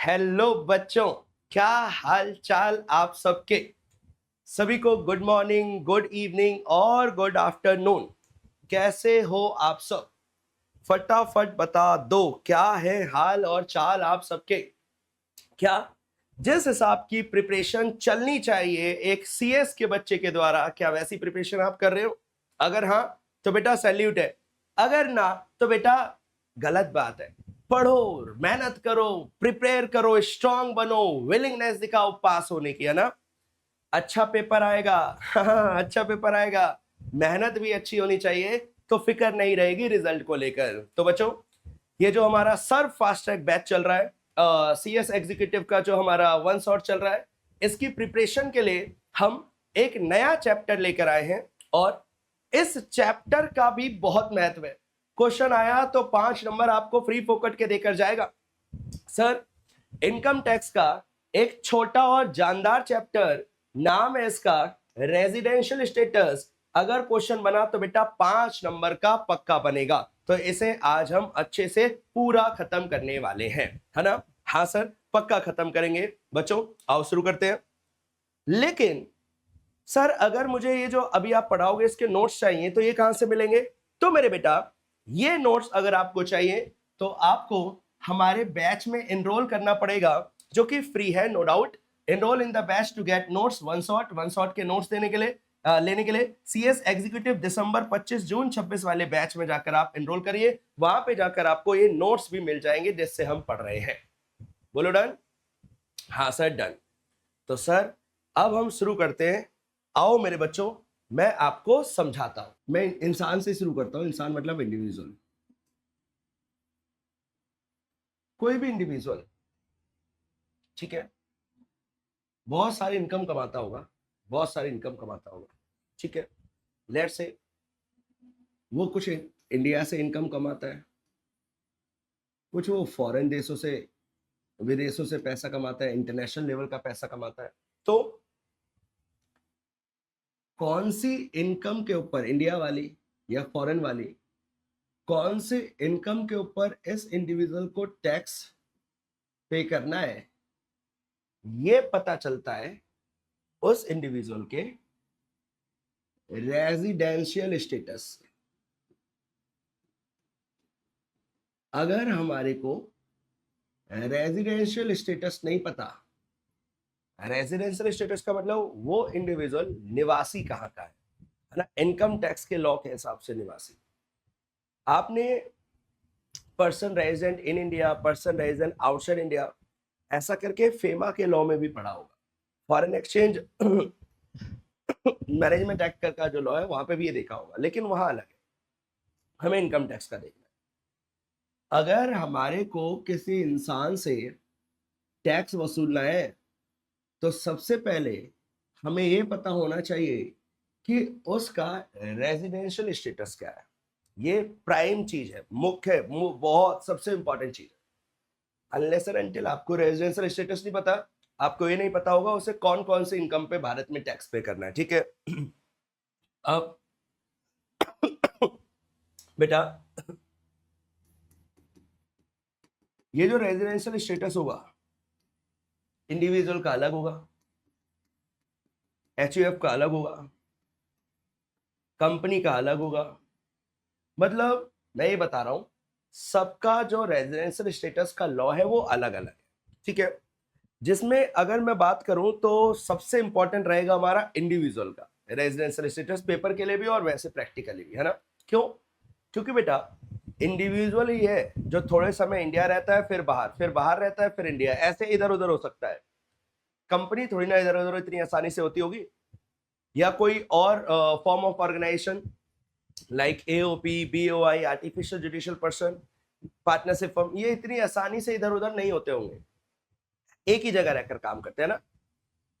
Hello बच्चों, क्या हाल चाल आप सबके। सभी को गुड मॉर्निंग, गुड इवनिंग और गुड आफ्टरनून। कैसे हो आप सब? फटाफट बता दो, क्या है हाल और चाल आप सबके। क्या जिस हिसाब की प्रिपरेशन चलनी चाहिए एक सीएस के बच्चे के द्वारा, क्या वैसी प्रिपरेशन आप कर रहे हो? अगर हाँ तो बेटा सैल्यूट है, अगर ना तो बेटा गलत बात है। पढ़ो, मेहनत करो, प्रिपेयर करो, स्ट्रांग बनो, विलिंगनेस दिखाओ पास होने की, है ना। अच्छा पेपर आएगा। हाँ, अच्छा पेपर आएगा। मेहनत भी अच्छी होनी चाहिए तो फिक्र नहीं रहेगी रिजल्ट को लेकर। तो बच्चों, ये जो हमारा सर्व फास्ट ट्रैक बैच चल रहा है, सीएस एग्जीक्यूटिव का जो हमारा वन शॉट चल रहा है, इसकी प्रिपरेशन के लिए हम एक नया चैप्टर लेकर आए हैं और इस चैप्टर का भी बहुत महत्व है। क्वेश्चन आया तो 5 नंबर आपको फ्री फोकट के देकर जाएगा। सर, इनकम टैक्स का एक छोटा और जानदार चैप्टर, नाम है इसका रेजिडेंशियल स्टेटस। अगर क्वेश्चन बना तो बेटा 5 नंबर का पक्का बनेगा। तो इसे आज हम अच्छे से पूरा खत्म करने वाले हैं, है ना। हाँ सर, पक्का खत्म करेंगे। बच्चों आओ शुरू करते हैं। लेकिन सर, अगर मुझे ये जो अभी आप पढ़ाओगे इसके नोट्स चाहिए तो ये कहां से मिलेंगे? तो मेरे बेटा, ये नोट्स अगर आपको चाहिए तो आपको हमारे बैच में एनरोल करना पड़ेगा, जो कि फ्री है, no doubt. Enrol in the batch to get notes one shot के नोट्स देने के लिए लेने के लिए सीएस एग्जीक्यूटिव दिसंबर 25 जून 26 वाले बैच में जाकर आप एनरोल करिए। वहां पे जाकर आपको ये नोट्स भी मिल जाएंगे जिससे हम पढ़ रहे हैं। बोलो डन? हाँ सर, डन। तो सर अब हम शुरू करते हैं। आओ मेरे बच्चों, मैं आपको समझाता हूं। मैं इंसान से शुरू करता हूं। इंसान मतलब इंडिविजुअल, कोई भी इंडिविजुअल, ठीक है। बहुत सारी इनकम कमाता होगा, बहुत सारी इनकम कमाता होगा, ठीक है। लेट्स से वो कुछ इंडिया से इनकम कमाता है, कुछ वो फॉरेन देशों से, विदेशों से पैसा कमाता है, इंटरनेशनल लेवल का पैसा कमाता है। तो कौन सी इनकम के ऊपर, इंडिया वाली या फॉरेन वाली, कौन से इनकम के ऊपर इस इंडिविजुअल को टैक्स पे करना है, ये पता चलता है उस इंडिविजुअल के रेजिडेंशियल स्टेटस। अगर हमारे को रेजिडेंशियल स्टेटस नहीं पता, रेजिडेंशियल स्टेटस का मतलब वो इंडिविजुअल निवासी कहाँ का है ना। इनकम टैक्स के लॉ के हिसाब से निवासी, आपने person resident in India, person resident outside India, ऐसा करके फेमा के लॉ में भी पढ़ा होगा। फॉरेन एक्सचेंज मैनेजमेंट एक्ट का जो लॉ है वहां पे भी ये देखा होगा, लेकिन वहां अलग है। हमें इनकम टैक्स का देखना है। अगर हमारे को किसी इंसान से टैक्स वसूलना है तो सबसे पहले हमें ये पता होना चाहिए कि उसका रेजिडेंशियल स्टेटस क्या है। ये प्राइम चीज है, मुख्य है, बहुत सबसे इंपॉर्टेंट चीज है। अनलेस एंड अनटिल आपको रेजिडेंशियल स्टेटस नहीं पता, आपको ये नहीं पता होगा उसे कौन कौन से इनकम पे भारत में टैक्स पे करना है, ठीक है। अब बेटा, ये जो रेजिडेंशियल स्टेटस होगा इंडिविजुअल का अलग होगा, एचयूएफ का अलग होगा, कंपनी का अलग होगा। मतलब मैं ये बता रहा हूं, सबका जो रेजिडेंशियल स्टेटस का लॉ है वो अलग अलग है, ठीक है। जिसमें अगर मैं बात करूं तो सबसे इंपॉर्टेंट रहेगा हमारा इंडिविजुअल का रेजिडेंशियल स्टेटस, पेपर के लिए भी और वैसे प्रैक्टिकली भी, है ना। क्यों? क्योंकि बेटा इंडिविजुअल ही है जो थोड़े समय इंडिया रहता है, फिर बाहर रहता है, फिर इंडिया, ऐसे इधर उधर हो सकता है। कंपनी थोड़ी ना इधर उधर इतनी आसानी से होती होगी, या कोई और form of organisation like AOP, BOI, artificial judicial person, partnership firm, ये इतनी आसानी से इधर उधर नहीं होते होंगे, एक ही जगह रहकर काम करते हैं ना।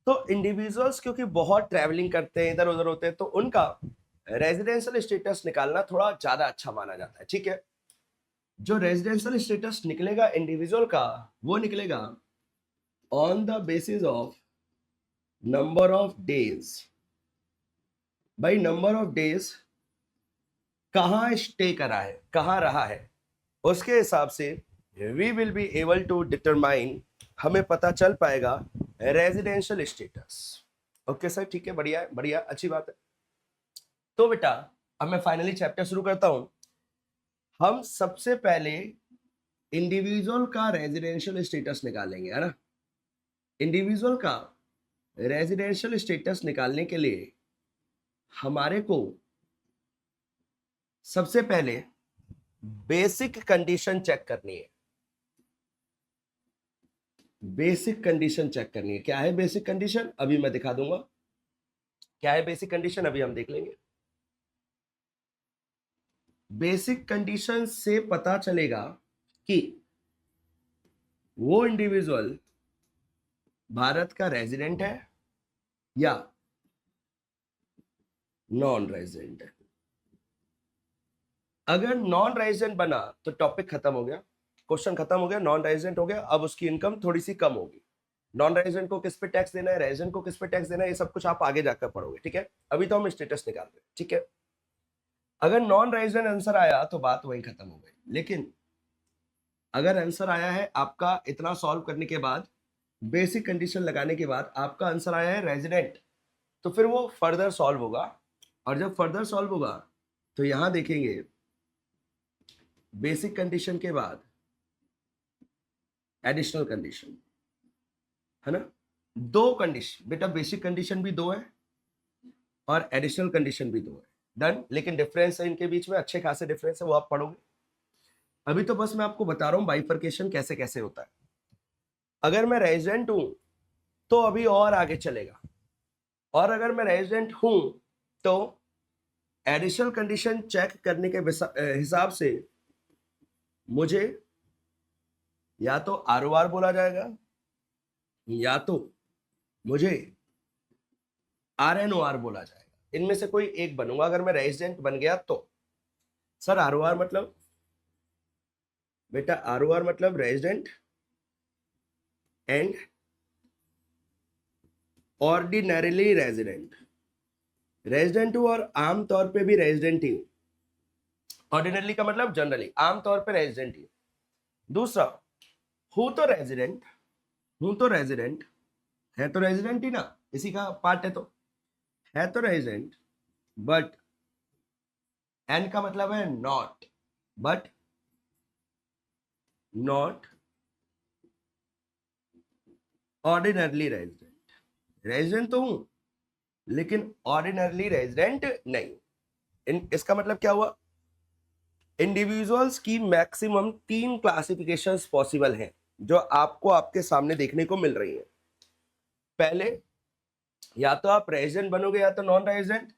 तो इंडिविजुअल्स क्योंकि बहुत ट्रैवलिंग करते हैं, इधर उधर होते हैं, तो उनका रेजिडेंशियल स्टेटस निकालना थोड़ा ज्यादा अच्छा माना जाता है, ठीक है। जो रेजिडेंशियल स्टेटस निकलेगा इंडिविजुअल का, वो निकलेगा on the basis of number of days. भाई नंबर ऑफ डेज कहाँ स्टे करा है, कहाँ रहा है, उसके हिसाब से we will be able to determine हमें पता चल पाएगा रेजिडेंशियल स्टेटस। ओके सर, ठीक है, बढ़िया है, बढ़िया, अच्छी बात है। तो बेटा अब मैं फाइनली चैप्टर शुरू करता हूं। हम सबसे पहले इंडिविजुअल का रेजिडेंशियल स्टेटस निकालेंगे, है ना। इंडिविजुअल का रेजिडेंशियल स्टेटस निकालने के लिए हमारे को सबसे पहले बेसिक कंडीशन चेक करनी है। बेसिक कंडीशन चेक करनी है। क्या है बेसिक कंडीशन, अभी मैं दिखा दूंगा। क्या है बेसिक कंडीशन, अभी हम देख लेंगे। बेसिक कंडीशन से पता चलेगा कि वो इंडिविजुअल भारत का रेजिडेंट है या नॉन रेजिडेंट है। अगर नॉन रेजिडेंट बना तो टॉपिक खत्म हो गया, क्वेश्चन खत्म हो गया। नॉन रेजिडेंट हो गया, अब उसकी इनकम थोड़ी सी कम होगी। नॉन रेजिडेंट को किस पे टैक्स देना है, रेजिडेंट को किस पे टैक्स देना है, ये सब कुछ आप आगे जाकर पढ़ोगे, ठीक है। अभी तो हम स्टेटस निकाल रहे हैं, ठीक है। अगर नॉन रेजिडेंट आंसर आया तो बात वहीं खत्म हो गई। लेकिन अगर आंसर आया है आपका, इतना सॉल्व करने के बाद, बेसिक कंडीशन लगाने के बाद आपका आंसर आया है रेजिडेंट, तो फिर वो फर्दर सॉल्व होगा। और जब फर्दर सॉल्व होगा तो यहां देखेंगे बेसिक कंडीशन के बाद एडिशनल कंडीशन, है ना। दो कंडीशन बेटा, बेसिक कंडीशन भी दो है और एडिशनल कंडीशन भी दो है, डन। लेकिन डिफरेंस है इनके बीच में, अच्छे खासे डिफरेंस है, वो आप पढ़ोगे। अभी तो बस मैं आपको बता रहा हूं बाइफर्केशन कैसे कैसे होता है। अगर मैं रेजिडेंट हूं तो अभी और आगे चलेगा, और अगर मैं रेजिडेंट हूं तो एडिशनल कंडीशन चेक करने के हिसाब से मुझे या तो आरओआर बोला जाएगा या तो मुझे आरएनओआर बोला जाएगा। इनमें से कोई एक बनूंगा अगर मैं रेजिडेंट बन गया तो। सर आरओआर मतलब, बेटा आरओआर मतलब resident and ordinarily resident. Resident हूं और आमतौर पे भी रेजिडेंट ही हूं। ऑर्डिनरली का मतलब जनरली, आमतौर पे रेजिडेंट ही। दूसरा, हूं तो रेजिडेंट, हूं तो रेजिडेंट, है तो रेजिडेंट ही ना, इसी का पार्ट है, तो है तो रेजिडेंट, बट एन का मतलब है not, but not ordinarily resident. Resident तो हूं लेकिन ऑर्डिनरली रेजिडेंट नहीं। इसका मतलब क्या हुआ, इंडिविजुअल्स की मैक्सिमम 3 क्लासिफिकेशंस पॉसिबल हैं जो आपको आपके सामने देखने को मिल रही है। पहले, या तो आप रेजिडेंट बनोगे या तो नॉन रेजिडेंट,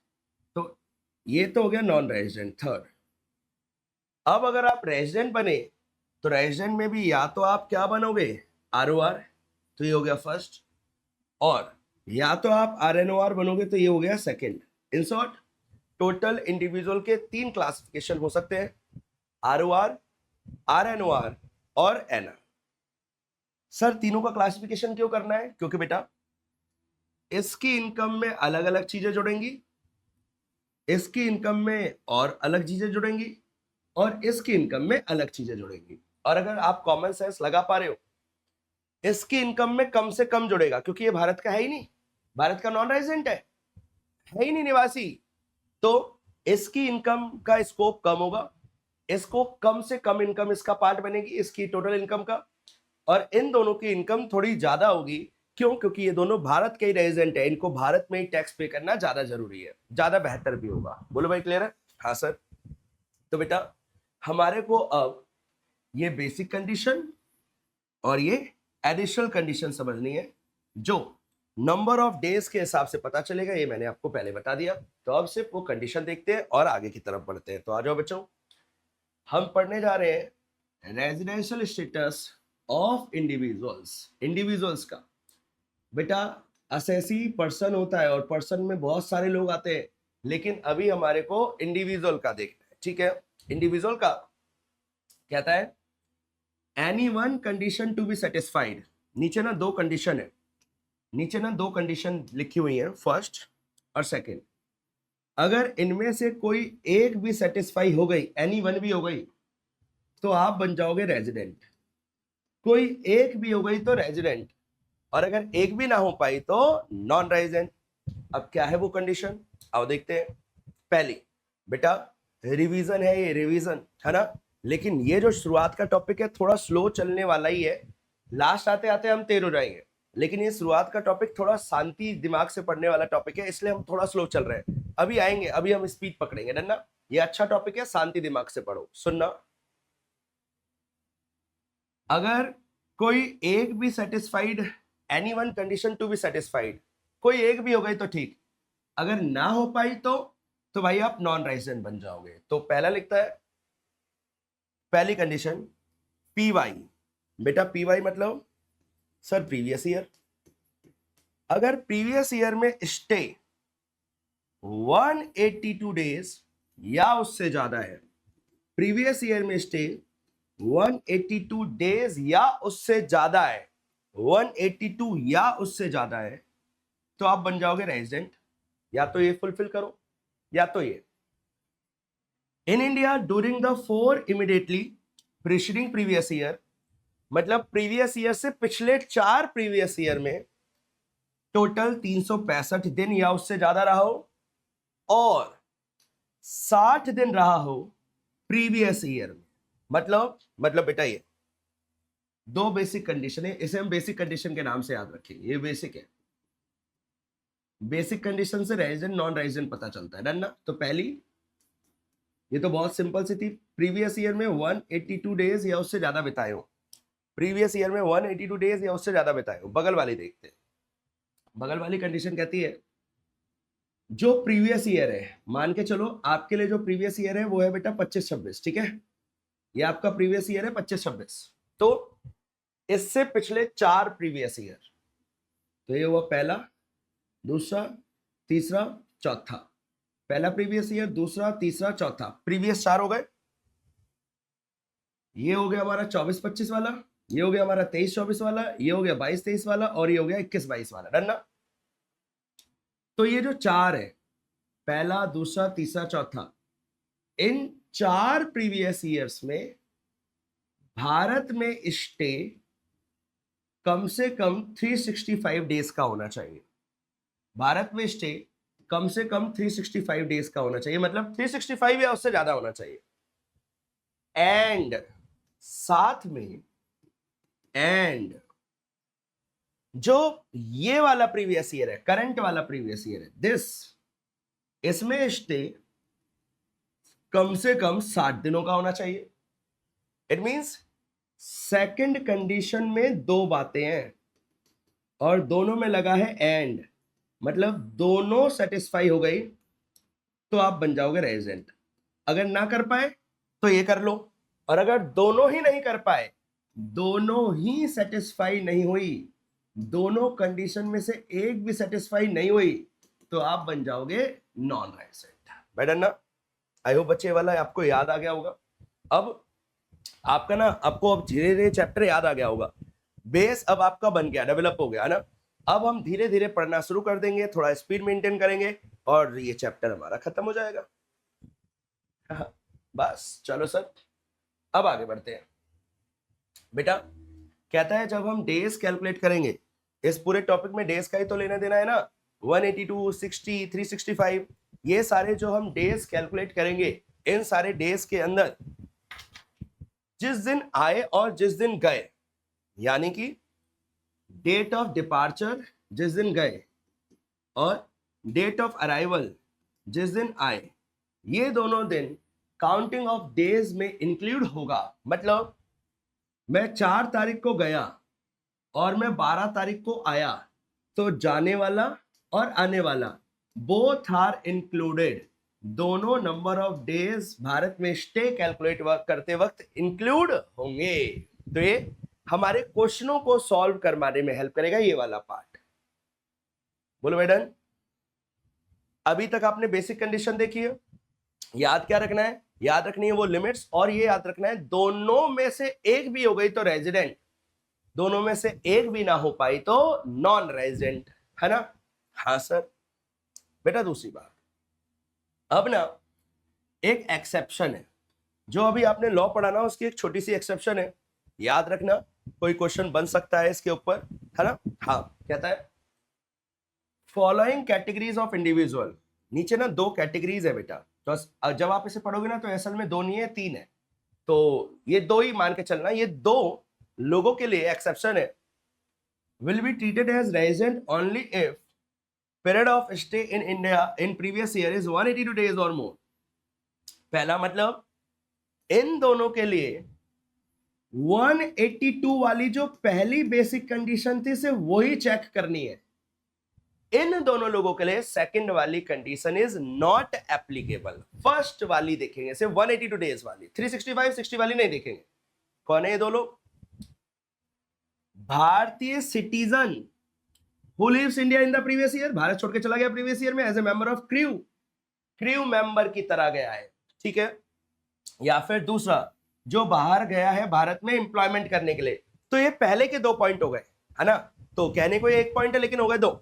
तो ये तो हो गया नॉन रेजिडेंट। थर्ड, अब अगर आप रेजिडेंट बने तो रेजिडेंट में भी या तो आप क्या बनोगे, आरओआर, तो ये हो गया फर्स्ट, और या तो आप आरएनओआर बनोगे तो ये हो गया second. In short, total individual के 3 क्लासिफिकेशन हो सकते हैं, आरओआर, आरएनओआर और एनआर। सर तीनों का क्लासिफिकेशन क्यों करना है, क्योंकि बेटा इसकी इनकम में अलग अलग चीजें जुड़ेंगी, इसकी इनकम में और अलग चीजें जुड़ेंगी, और इसकी इनकम में अलग चीजें जुड़ेंगी। और अगर आप कॉमन सेंस लगा पा रहे हो, इसकी इनकम में कम से कम जुड़ेगा क्योंकि ये भारत का है ही नहीं, भारत का नॉन रेजिडेंट है ही नहीं निवासी, तो इसकी इनकम का स्कोप कम होगा, इसको कम से कम इनकम इसका पार्ट बनेगी इसकी टोटल इनकम का, और इन दोनों की इनकम थोड़ी ज्यादा होगी। क्यों, क्योंकि ये दोनों भारत के ही रेजिडेंट है, इनको भारत में ही टैक्स पे करना ज्यादा जरूरी है, ज्यादा बेहतर भी होगा। बोलो भाई, क्लियर है। हाँ सर। तो बेटा हमारे को अब ये बेसिक कंडीशन और ये एडिशनल कंडीशन समझनी है, जो नंबर ऑफ डेज के हिसाब से पता चलेगा, ये मैंने आपको पहले बता दिया। तो अब सिर्फ वो कंडीशन देखते हैं और आगे की तरफ बढ़ते हैं। तो आ जाओ बच्चों, हम पढ़ने जा रहे हैं रेजिडेंशियल स्टेटस ऑफ इंडिविजुअल्स का। बेटा असेसी पर्सन होता है और पर्सन में बहुत सारे लोग आते हैं, लेकिन अभी हमारे को इंडिविजुअल का देखना है, ठीक है। इंडिविजुअल का कहता है any one condition to be satisfied. नीचे ना 2 कंडीशन है, नीचे ना 2 कंडीशन लिखी हुई है, फर्स्ट और सेकंड। अगर इनमें से कोई एक भी सेटिस्फाई हो गई, एनी वन भी हो गई, तो आप बन जाओगे रेजिडेंट। कोई एक भी हो गई तो रेजिडेंट, और अगर एक भी ना हो पाई तो नॉन रेजिडेंट। अब क्या है वो कंडीशन, आओ देखते हैं। पहली, बेटा रिवीजन है, ये रिवीजन है ना, लेकिन ये जो शुरुआत का टॉपिक है थोड़ा स्लो चलने वाला ही है, लास्ट आते आते हम तेज हो जाएंगे, लेकिन ये शुरुआत का टॉपिक थोड़ा शांति दिमाग से पढ़ने वाला टॉपिक है, इसलिए हम थोड़ा स्लो चल रहे हैं। अभी आएंगे, अभी हम स्पीड पकड़ेंगे ना। ये अच्छा टॉपिक है, शांति दिमाग से पढ़ो। सुनना, अगर कोई एक भी satisfied, any one condition to be satisfied, कोई एक भी हो गई तो ठीक, अगर ना हो पाई तो भाई आप नॉन रेजिडेंट बन जाओगे। तो पहला लिखता है, पहली कंडीशन पी वाई। बेटा पी वाई मतलब सर प्रीवियस ईयर। अगर प्रीवियस ईयर में स्टे 182 डेज या उससे ज्यादा है, प्रीवियस ईयर में स्टे 182 डेज या उससे ज्यादा है, 182 या उससे ज्यादा है, तो आप बन जाओगे रेजिडेंट। या तो ये फुलफिल करो या तो ये। In India during the 4 immediately preceding previous year, मतलब प्रीवियस ईयर से पिछले 4 प्रीवियस ईयर में टोटल 365 दिन या उससे ज्यादा रहा हो, और 60 दिन रहा हो प्रीवियस ईयर में। मतलब बेटा ये दो बेसिक कंडीशन है, इसे हम बेसिक कंडीशन के नाम से याद रखेंगे, ये बेसिक है। बेसिक कंडीशन से रेजिडेंट नॉन रेजिडेंट पता चलता है ना। तो पहली, ये तो बहुत सिंपल सी थी, प्रीवियस ईयर में 182 डेज या उससे ज्यादा बिताए हो, प्रीवियस ईयर में 182 डेज या उससे ज्यादा बिताए हो। बगल वाली देखते हैं, बगल वाली कंडीशन कहती है जो प्रीवियस ईयर है, मान के चलो आपके लिए जो प्रीवियस ईयर है वो है बेटा 25-26, ठीक है, ये आपका प्रीवियस ईयर है 25-26, तो इससे पिछले 4 प्रीवियस ईयर, तो ये हुआ पहला, दूसरा, तीसरा, चौथा। पहला प्रीवियस ईयर, दूसरा, तीसरा, चौथा, प्रीवियस 4 हो गए। ये हो गया हमारा 24-25 वाला, ये हो गया हमारा 23-24 वाला, ये हो गया 22-23 वाला, और ये हो गया 21-22 वाला, डन ना। तो ये जो 4 है, पहला, दूसरा, तीसरा, चौथा, इन 4 प्रीवियस ईयर्स में भारत में स्टे कम से कम 365 डेज का होना चाहिए। भारत में स्टे कम से कम 365 डेज का होना चाहिए, मतलब 365 या उससे ज्यादा होना चाहिए। एंड साथ में, एंड जो ये वाला प्रीवियस ईयर है, करंट वाला प्रीवियस ईयर है दिस, इसमें स्टे कम से कम 60 दिनों का होना चाहिए। इट मींस सेकंड कंडीशन में दो बातें हैं और दोनों में लगा है एंड, मतलब दोनों सेटिस्फाई हो गई तो आप बन जाओगे रेजिडेंट। अगर ना कर पाए तो ये कर लो, और अगर दोनों ही नहीं कर पाए, दोनों ही सेटिस्फाई नहीं हुई, दोनों कंडीशन में से एक भी सेटिस्फाई नहीं हुई, तो आप बन जाओगे नॉन रेजिडेंट। बेटर ना, आई होप बच्चे वाला आपको याद आ गया होगा। अब आपका ना, आपको अब धीरे धीरे चैप्टर याद आ गया होगा, बेस अब आपका बन गया, डेवलप हो गया ना। अब हम धीरे धीरे पढ़ना शुरू कर देंगे, थोड़ा स्पीड मेंटेन करेंगे और ये चैप्टर हमारा खत्म हो जाएगा। बस चलो सर, अब आगे बढ़ते हैं। बेटा कहता है जब हम डेज कैलकुलेट करेंगे, इस पूरे टॉपिक में डेज का ही तो लेना देना है ना, 182, 60, 365, ये सारे जो हम डेज कैलकुलेट करेंगे, इन सारे डेज के अंदर जिस दिन आए और जिस दिन गए, यानी कि डेट ऑफ डिपार्चर जिस दिन गए और डेट ऑफ अराइवल जिस दिन आए, ये दोनों दिन काउंटिंग ऑफ डेज में इंक्लूड होगा। मतलब मैं 4 तारीख को गया और मैं 12 तारीख को आया, तो जाने वाला और आने वाला बोथ आर इंक्लूडेड, दोनों नंबर ऑफ डेज भारत में स्टे कैलकुलेट करते वक्त इंक्लूड होंगे। तो ये हमारे क्वेश्चनों को सॉल्व करवाने में हेल्प करेगा ये वाला पार्ट। बोलो मैडम, अभी तक आपने बेसिक कंडीशन देखी है, याद क्या रखना है, याद रखनी है वो लिमिट्स, और ये याद रखना है दोनों में से एक भी हो गई तो रेजिडेंट, दोनों में से एक भी ना हो पाई तो नॉन रेजिडेंट, है ना। हाँ सर। बेटा दूसरी बात, अब ना एक एक्सेप्शन है, जो अभी आपने लॉ पढ़ा ना उसकी एक छोटी सी एक्सेप्शन है, याद रखना कोई क्वेश्चन बन सकता है इसके ऊपर, है ना। हाँ, कहता है फॉलोइंग कैटेगरीज ऑफ इंडिविजुअल। नीचे ना दो कैटेगरीज है बेटा, तो जब आप इसे पढ़ोगे ना तो असल में दो नहीं है, तीन है। तो ये दो ही मान के चलना, ये दो लोगों के लिए एक्सेप्शन है। Will be treated as resident only if period of stay in India in previous year is 182 days और मोर। पहला मतलब इन दोनों के लिए 182 वाली जो पहली बेसिक कंडीशन थी सिर्फ वही चेक करनी है। इन दोनों लोगों के लिए सेकंड वाली condition is not applicable. First वाली देखेंगे, सिर्फ 182 डेज वाली, 365 60 वाली नहीं देखेंगे। कौन है ये दो लोग? भारतीय citizen who lives India in the previous year, भारत छोड़ के चला गया प्रीवियस ईयर में as a member of crew member की तरह गया है, ठीक है। या फिर दूसरा जो बाहर गया है भारत में एम्प्लॉयमेंट करने के लिए। तो ये पहले के दो पॉइंट हो गए, है ना। तो कहने को एक पॉइंट है लेकिन हो गए दो।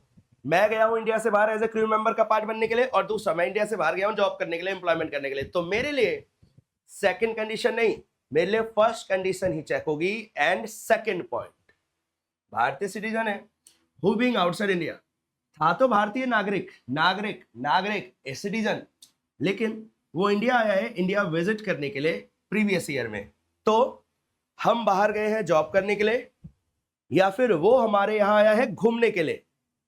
मैं गया हूं इंडिया से बाहर एज ए क्रू मेंबर का पार्ट बनने के लिए, और दूसरा मैं इंडिया से बाहर गया हूं जॉब करने के लिए, एम्प्लॉयमेंट करने के लिए। तो मेरे लिए सेकंड कंडीशन नहीं, मेरे लिए फर्स्ट कंडीशन ही चेक होगी। एंड सेकंड पॉइंट, भारतीय सिटीजन है हु बीइंग आउटसाइड इंडिया, था तो भारतीय नागरिक नागरिक नागरिक ए सिटीजन, लेकिन वो इंडिया आया है इंडिया विजिट करने के लिए प्रीवियस ईयर में। तो हम बाहर गए हैं जॉब करने के लिए, या फिर वो हमारे यहां आया है घूमने के लिए।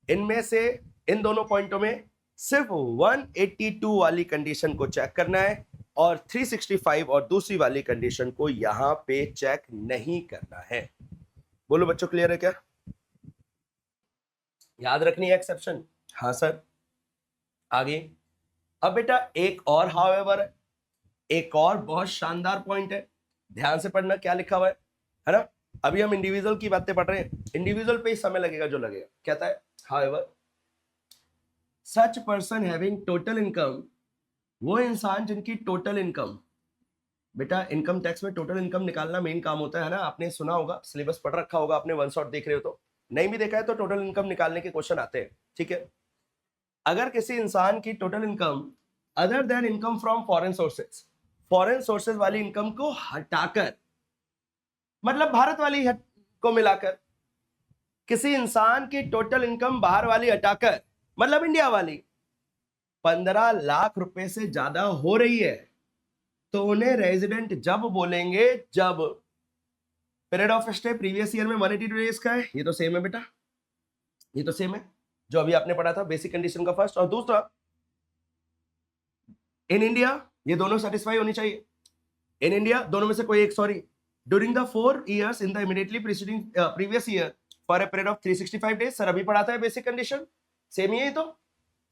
इनमें से इन दोनों पॉइंटों में सिर्फ 182 वाली कंडीशन को चेक करना है, और 365 और दूसरी वाली कंडीशन को यहां पे चेक नहीं करना है। बोलो बच्चों, क्लियर है क्या? याद रखनी है एक्सेप्शन। हाँ सर, आगे। अब बेटा एक और हाउएवर है, एक और बहुत शानदार पॉइंट है, ध्यान से पढ़ना क्या लिखा हुआ है ना। अभी हम इंडिविजुअल की बातें पढ़ रहे हैं, इंडिविजुअल पे ही समय लगेगा जो लगेगा। कहता है however such person having total income, वो इंसान जिनकी टोटल इनकम, बेटा इनकम टैक्स में टोटल इनकम निकालना मेन काम होता है ना। आपने सुना होगा, सिलेबस पढ़ रखा होगा आपने, वन शॉट देख रहे हो तो, नहीं भी देखा है तो टोटल इनकम निकालने के क्वेश्चन आते हैं, ठीक है। अगर किसी इंसान की total income other than income from foreign sources वाली इनकम को हटाकर, मतलब भारत वाली को मिलाकर, किसी इंसान की टोटल इनकम बाहर वाली हटाकर, मतलब इंडिया वाली 15 लाख रुपए से ज्यादा हो रही है, तो उन्हें रेजिडेंट जब बोलेंगे जब period of stay previous year में 182 डेज का है। ये तो सेम है बेटा, ये तो सेम है जो अभी आपने पढ़ा था, बेसिक कंडीशन का फर्स्ट। और दूसरा इन इंडिया, ये दोनों सेटिस्फाई होनी चाहिए। इन इंडिया दोनों में से कोई एक, sorry, during the 4 years in the immediately preceding previous year for a period of 365 days. Sir अभी पढ़ाता है बेसिक कंडीशन, सेम ही है। तो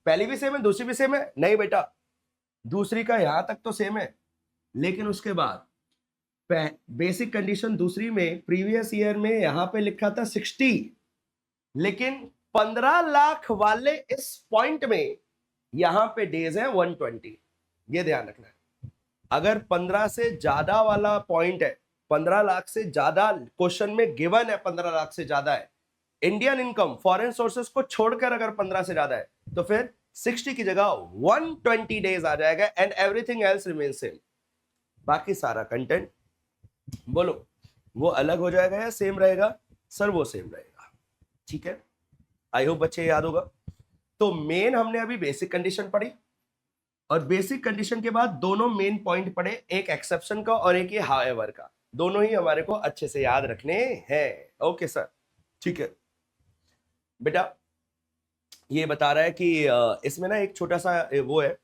पहली भी सेम है, दूसरी भी सेम है? नहीं बेटा, दूसरी का यहां तक तो सेम है, लेकिन उसके बाद बेसिक कंडीशन दूसरी में प्रीवियस ईयर में यहां पे लिखा था 60, लेकिन 15 लाख वाले इस पॉइंट में यहां पे डेज है 120। ये ध्यान रखना है। अगर 15 से ज्यादा वाला पॉइंट है, 15 लाख से ज्यादा क्वेश्चन में गिवन है, 15 लाख से ज्यादा है, इंडियन इनकम फॉरेन सोर्सेस को छोड़कर अगर 15 से ज्यादा है, तो फिर 60 की जगह 120 डेज आ जाएगा and everything else remain same. बाकी सारा कंटेंट बोलो वो अलग हो जाएगा या सेम रहेगा? सर वो सेम रहेगा, ठीक है। आई होप बच्चे याद होगा। तो मेन हमने अभी बेसिक कंडीशन पढ़ी, और बेसिक कंडीशन के बाद दोनों मेन पॉइंट पढ़े, एक एक्सेप्शन का और एक ये हाउएवर का। दोनों ही हमारे को अच्छे से याद रखने हैं। ओके सर, ठीक है बेटा। ये बता रहा है कि इसमें ना एक छोटा सा वो है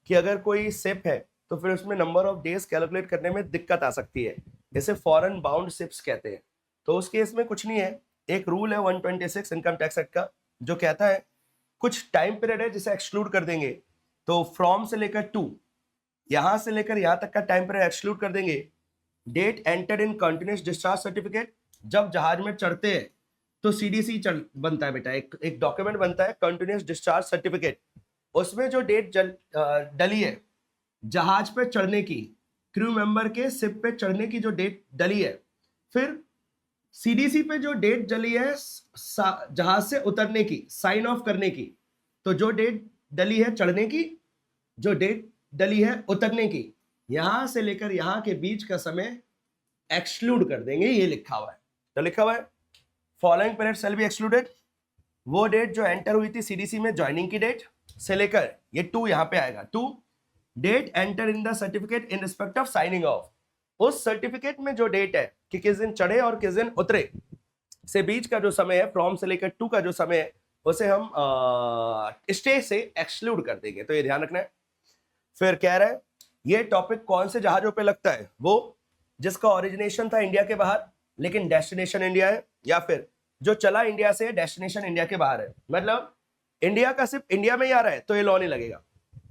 कि अगर कोई शिप है तो फिर उसमें नंबर ऑफ डेज कैलकुलेट करने में दिक्कत आ सकती है, जैसे फॉरेन बाउंड शिप्स कहते हैं। तो उस केस में कुछ नहीं है, एक रूल है 126 इनकम टैक्स एक्ट का, जो कहता है कुछ टाइम पीरियड है जिसे एक्सक्लूड कर देंगे, तो फ्रॉम से लेकर टू, यहां से लेकर यहां तक का टाइम पीरियड एक्सक्लूड कर देंगे। Date entered in continuous discharge certificate, जब जहाज में चढ़ते हैं तो सीडीसी बनता है बेटा, एक डॉक्यूमेंट बनता है कंटिन्यूअस डिस्चार्ज सर्टिफिकेट। उसमें जो डेट डली है जहाज पे चढ़ने की, क्रू मेंबर के शिप पे चढ़ने की जो डेट डली है, फिर सीडीसी पे जो डेट डली है जहाज से उतरने की, साइन ऑफ करने की, तो जो डेट डली है चढ़ने की, जो डेट डली है उतरने की, यहां से लेकर यहां के बीच का समय एक्सक्लूड कर देंगे, ये लिखा हुआ है। तो लिखा हुआ है following period shall be excluded, वो डेट जो एंटर हुई थी सीडीसी में ज्वाइनिंग की डेट से लेकर, ये 2 यहां पे आएगा, 2 date enter in the certificate in respect of signing off, उस सर्टिफिकेट में जो डेट है कि किस दिन चढ़े और किस दिन उतरे से बीच का जो समय है, फ्रॉम से लेकर टू का जो समय है, उसे हम स्टे से एक्सक्लूड कर देंगे, तो ये ध्यान रखना है। फिर कह रहा है ये टॉपिक कौन से जहाजों पे लगता है, वो जिसका ओरिजिनेशन था इंडिया के बाहर लेकिन डेस्टिनेशन इंडिया है, या फिर जो चला इंडिया से डेस्टिनेशन इंडिया के बाहर है, मतलब इंडिया का सिर्फ इंडिया में ही आ रहा है तो ये लॉ नहीं लगेगा,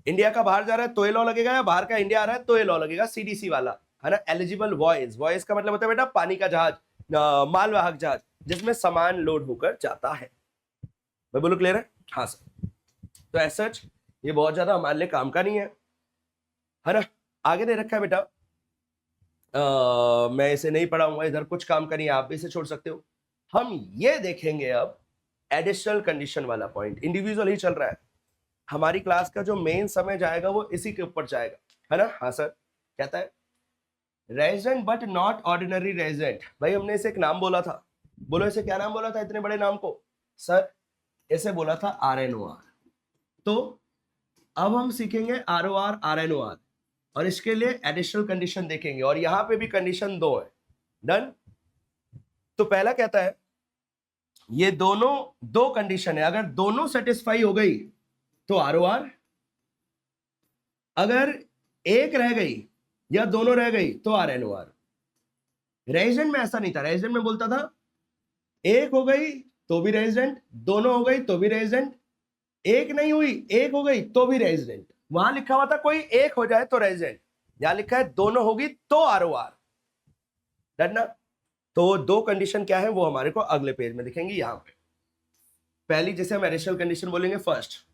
इंडिया का बाहर जा रहा है तो ये लॉ लगेगा, या बाहर का इंडिया आ रहा है तो ये लॉ लगेगा, सीडीसी वाला है ना। एलिजिबल वॉयज, वॉयज का मतलब होता है बेटा पानी का जहाज, मालवाहक जहाज जिसमें सामान लोड होकर जाता है। मैं बोलूं क्लियर है? हाँ सर। तो एज सच ये बहुत ज्यादा हमारे लिए काम का नहीं है ना। आगे दे रखा है बेटा, मैं इसे नहीं पढ़ाऊंगा, इधर कुछ काम का नहीं है, आप भी इसे छोड़ सकते हो। हम ये देखेंगे अब एडिशनल कंडीशन वाला पॉइंट, इंडिविजुअल ही चल रहा है, हमारी क्लास का जो मेन समय जाएगा वो इसी के ऊपर जाएगा, है ना। हाँ सर। कहता है resident but not ordinary resident, भाई हमने इसे एक नाम बोला था, बोलो इसे क्या नाम बोला था इतने बड़े नाम को? सर इसे बोला था RNOR। तो अब हम सीखेंगे ROR RNOR और इसके लिए एडिशनल कंडीशन देखेंगे, और यहां पे भी कंडीशन 2 है। डन। तो पहला कहता है ये दोनों 2 कंडीशन है, अगर दोनों सेटिस्फाई हो गई तो ROR, अगर एक रह गई या दोनों रह गई तो RNOR। रेजिडेंट में ऐसा नहीं था, रेजिडेंट में बोलता था एक हो गई तो भी रेजिडेंट, दोनों हो गई तो भी रेजिडेंट, एक नहीं हुई एक हो गई तो भी रेजिडेंट। वहां लिखा हुआ था कोई एक हो जाए तो रेजिडेंट, यहां लिखा है दोनों होगी तो ROR। डन ना। तो 2 कंडीशन क्या है वो हमारे को अगले पेज में दिखेंगे। यहां पे पहली जिसे हम एडिशनल कंडीशन बोलेंगे, फर्स्ट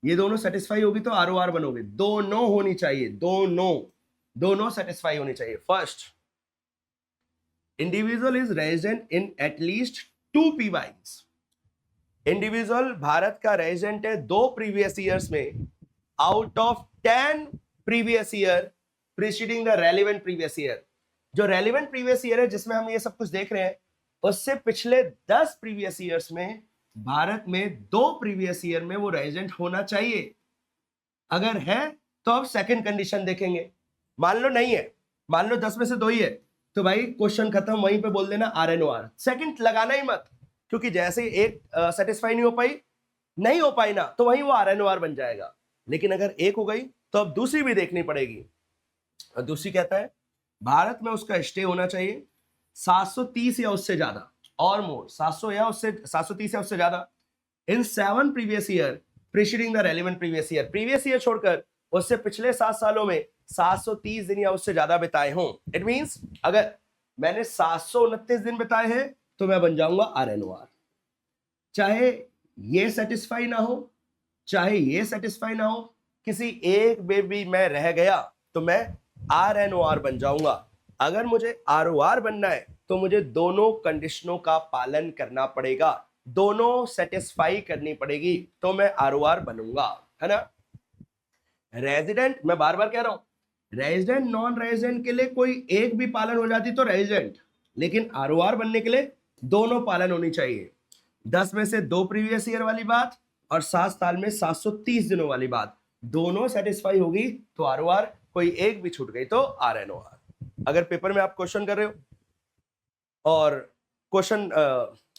ये दोनों सेटिस्फाई होगी तो ROR बनोगे, दोनों होनी चाहिए, दोनों सेटिस्फाई होनी चाहिए। First, individual is resident in at least 2 PYs, individual Bharat का रेजिडेंट है 2 प्रीवियस ईयर्स में out of 10 previous year preceding the relevant previous year. जो रेलेवेंट प्रीवियस ईयर है जिसमें हम ये सब कुछ देख रहे हैं, उससे पिछले 10 प्रीवियस ईयर्स में भारत में 2 प्रीवियस ईयर में वो रेजिडेंट होना चाहिए। अगर है तो अब सेकंड कंडीशन देखेंगे। मान लो नहीं है, मान लो 10 में से 2 ही है, तो भाई क्वेश्चन खत्म, वहीं पे बोल देना RNOR, सेकंड लगाना ही मत, क्योंकि जैसे एक सेटिस्फाई नहीं हो पाई ना, तो वहीं वो RNOR बन जाएगा। लेकिन अगर एक हो गई तो अब दूसरी भी देखनी पड़ेगी, और दूसरी कहता है भारत में उसका स्टे होना चाहिए 730 या उससे ज्यादा, और मोर 700 या उससे 730 या उससे ज्यादा इन 7 previous year preceding the relevant previous year, previous year छोड़कर उससे पिछले 7 सालों में 730 दिन या उससे ज्यादा बिताए हों। इट मींस अगर मैंने 729 दिन बिताए हैं तो मैं बन जाऊंगा RNOR, चाहे ये सेटिस्फाई ना हो चाहे ये सेटिस्फाई ना हो, किसी एक में भी मैं रह गया तो मैं RNOR बन जाऊंगा। अगर मुझे ROR बनना है तो मुझे दोनों कंडीशनों का पालन करना पड़ेगा, दोनों सेटिस्फाई करनी पड़ेगी, तो मैं ROR बनूंगा, है ना। रेजिडेंट, मैं बार बार कह रहा हूं, रेजिडेंट नॉन रेजिडेंट के लिए कोई एक भी पालन हो जाती तो रेजिडेंट, लेकिन ROR बनने के लिए दोनों पालन होनी चाहिए। 10 में से 2 प्रीवियस ईयर वाली बात और 7 साल में 730 दिनों वाली बात, दोनों सेटिस्फाई होगी तो ROR, कोई एक भी छूट गई तो RNOR। अगर पेपर में आप क्वेश्चन कर रहे हो और क्वेश्चन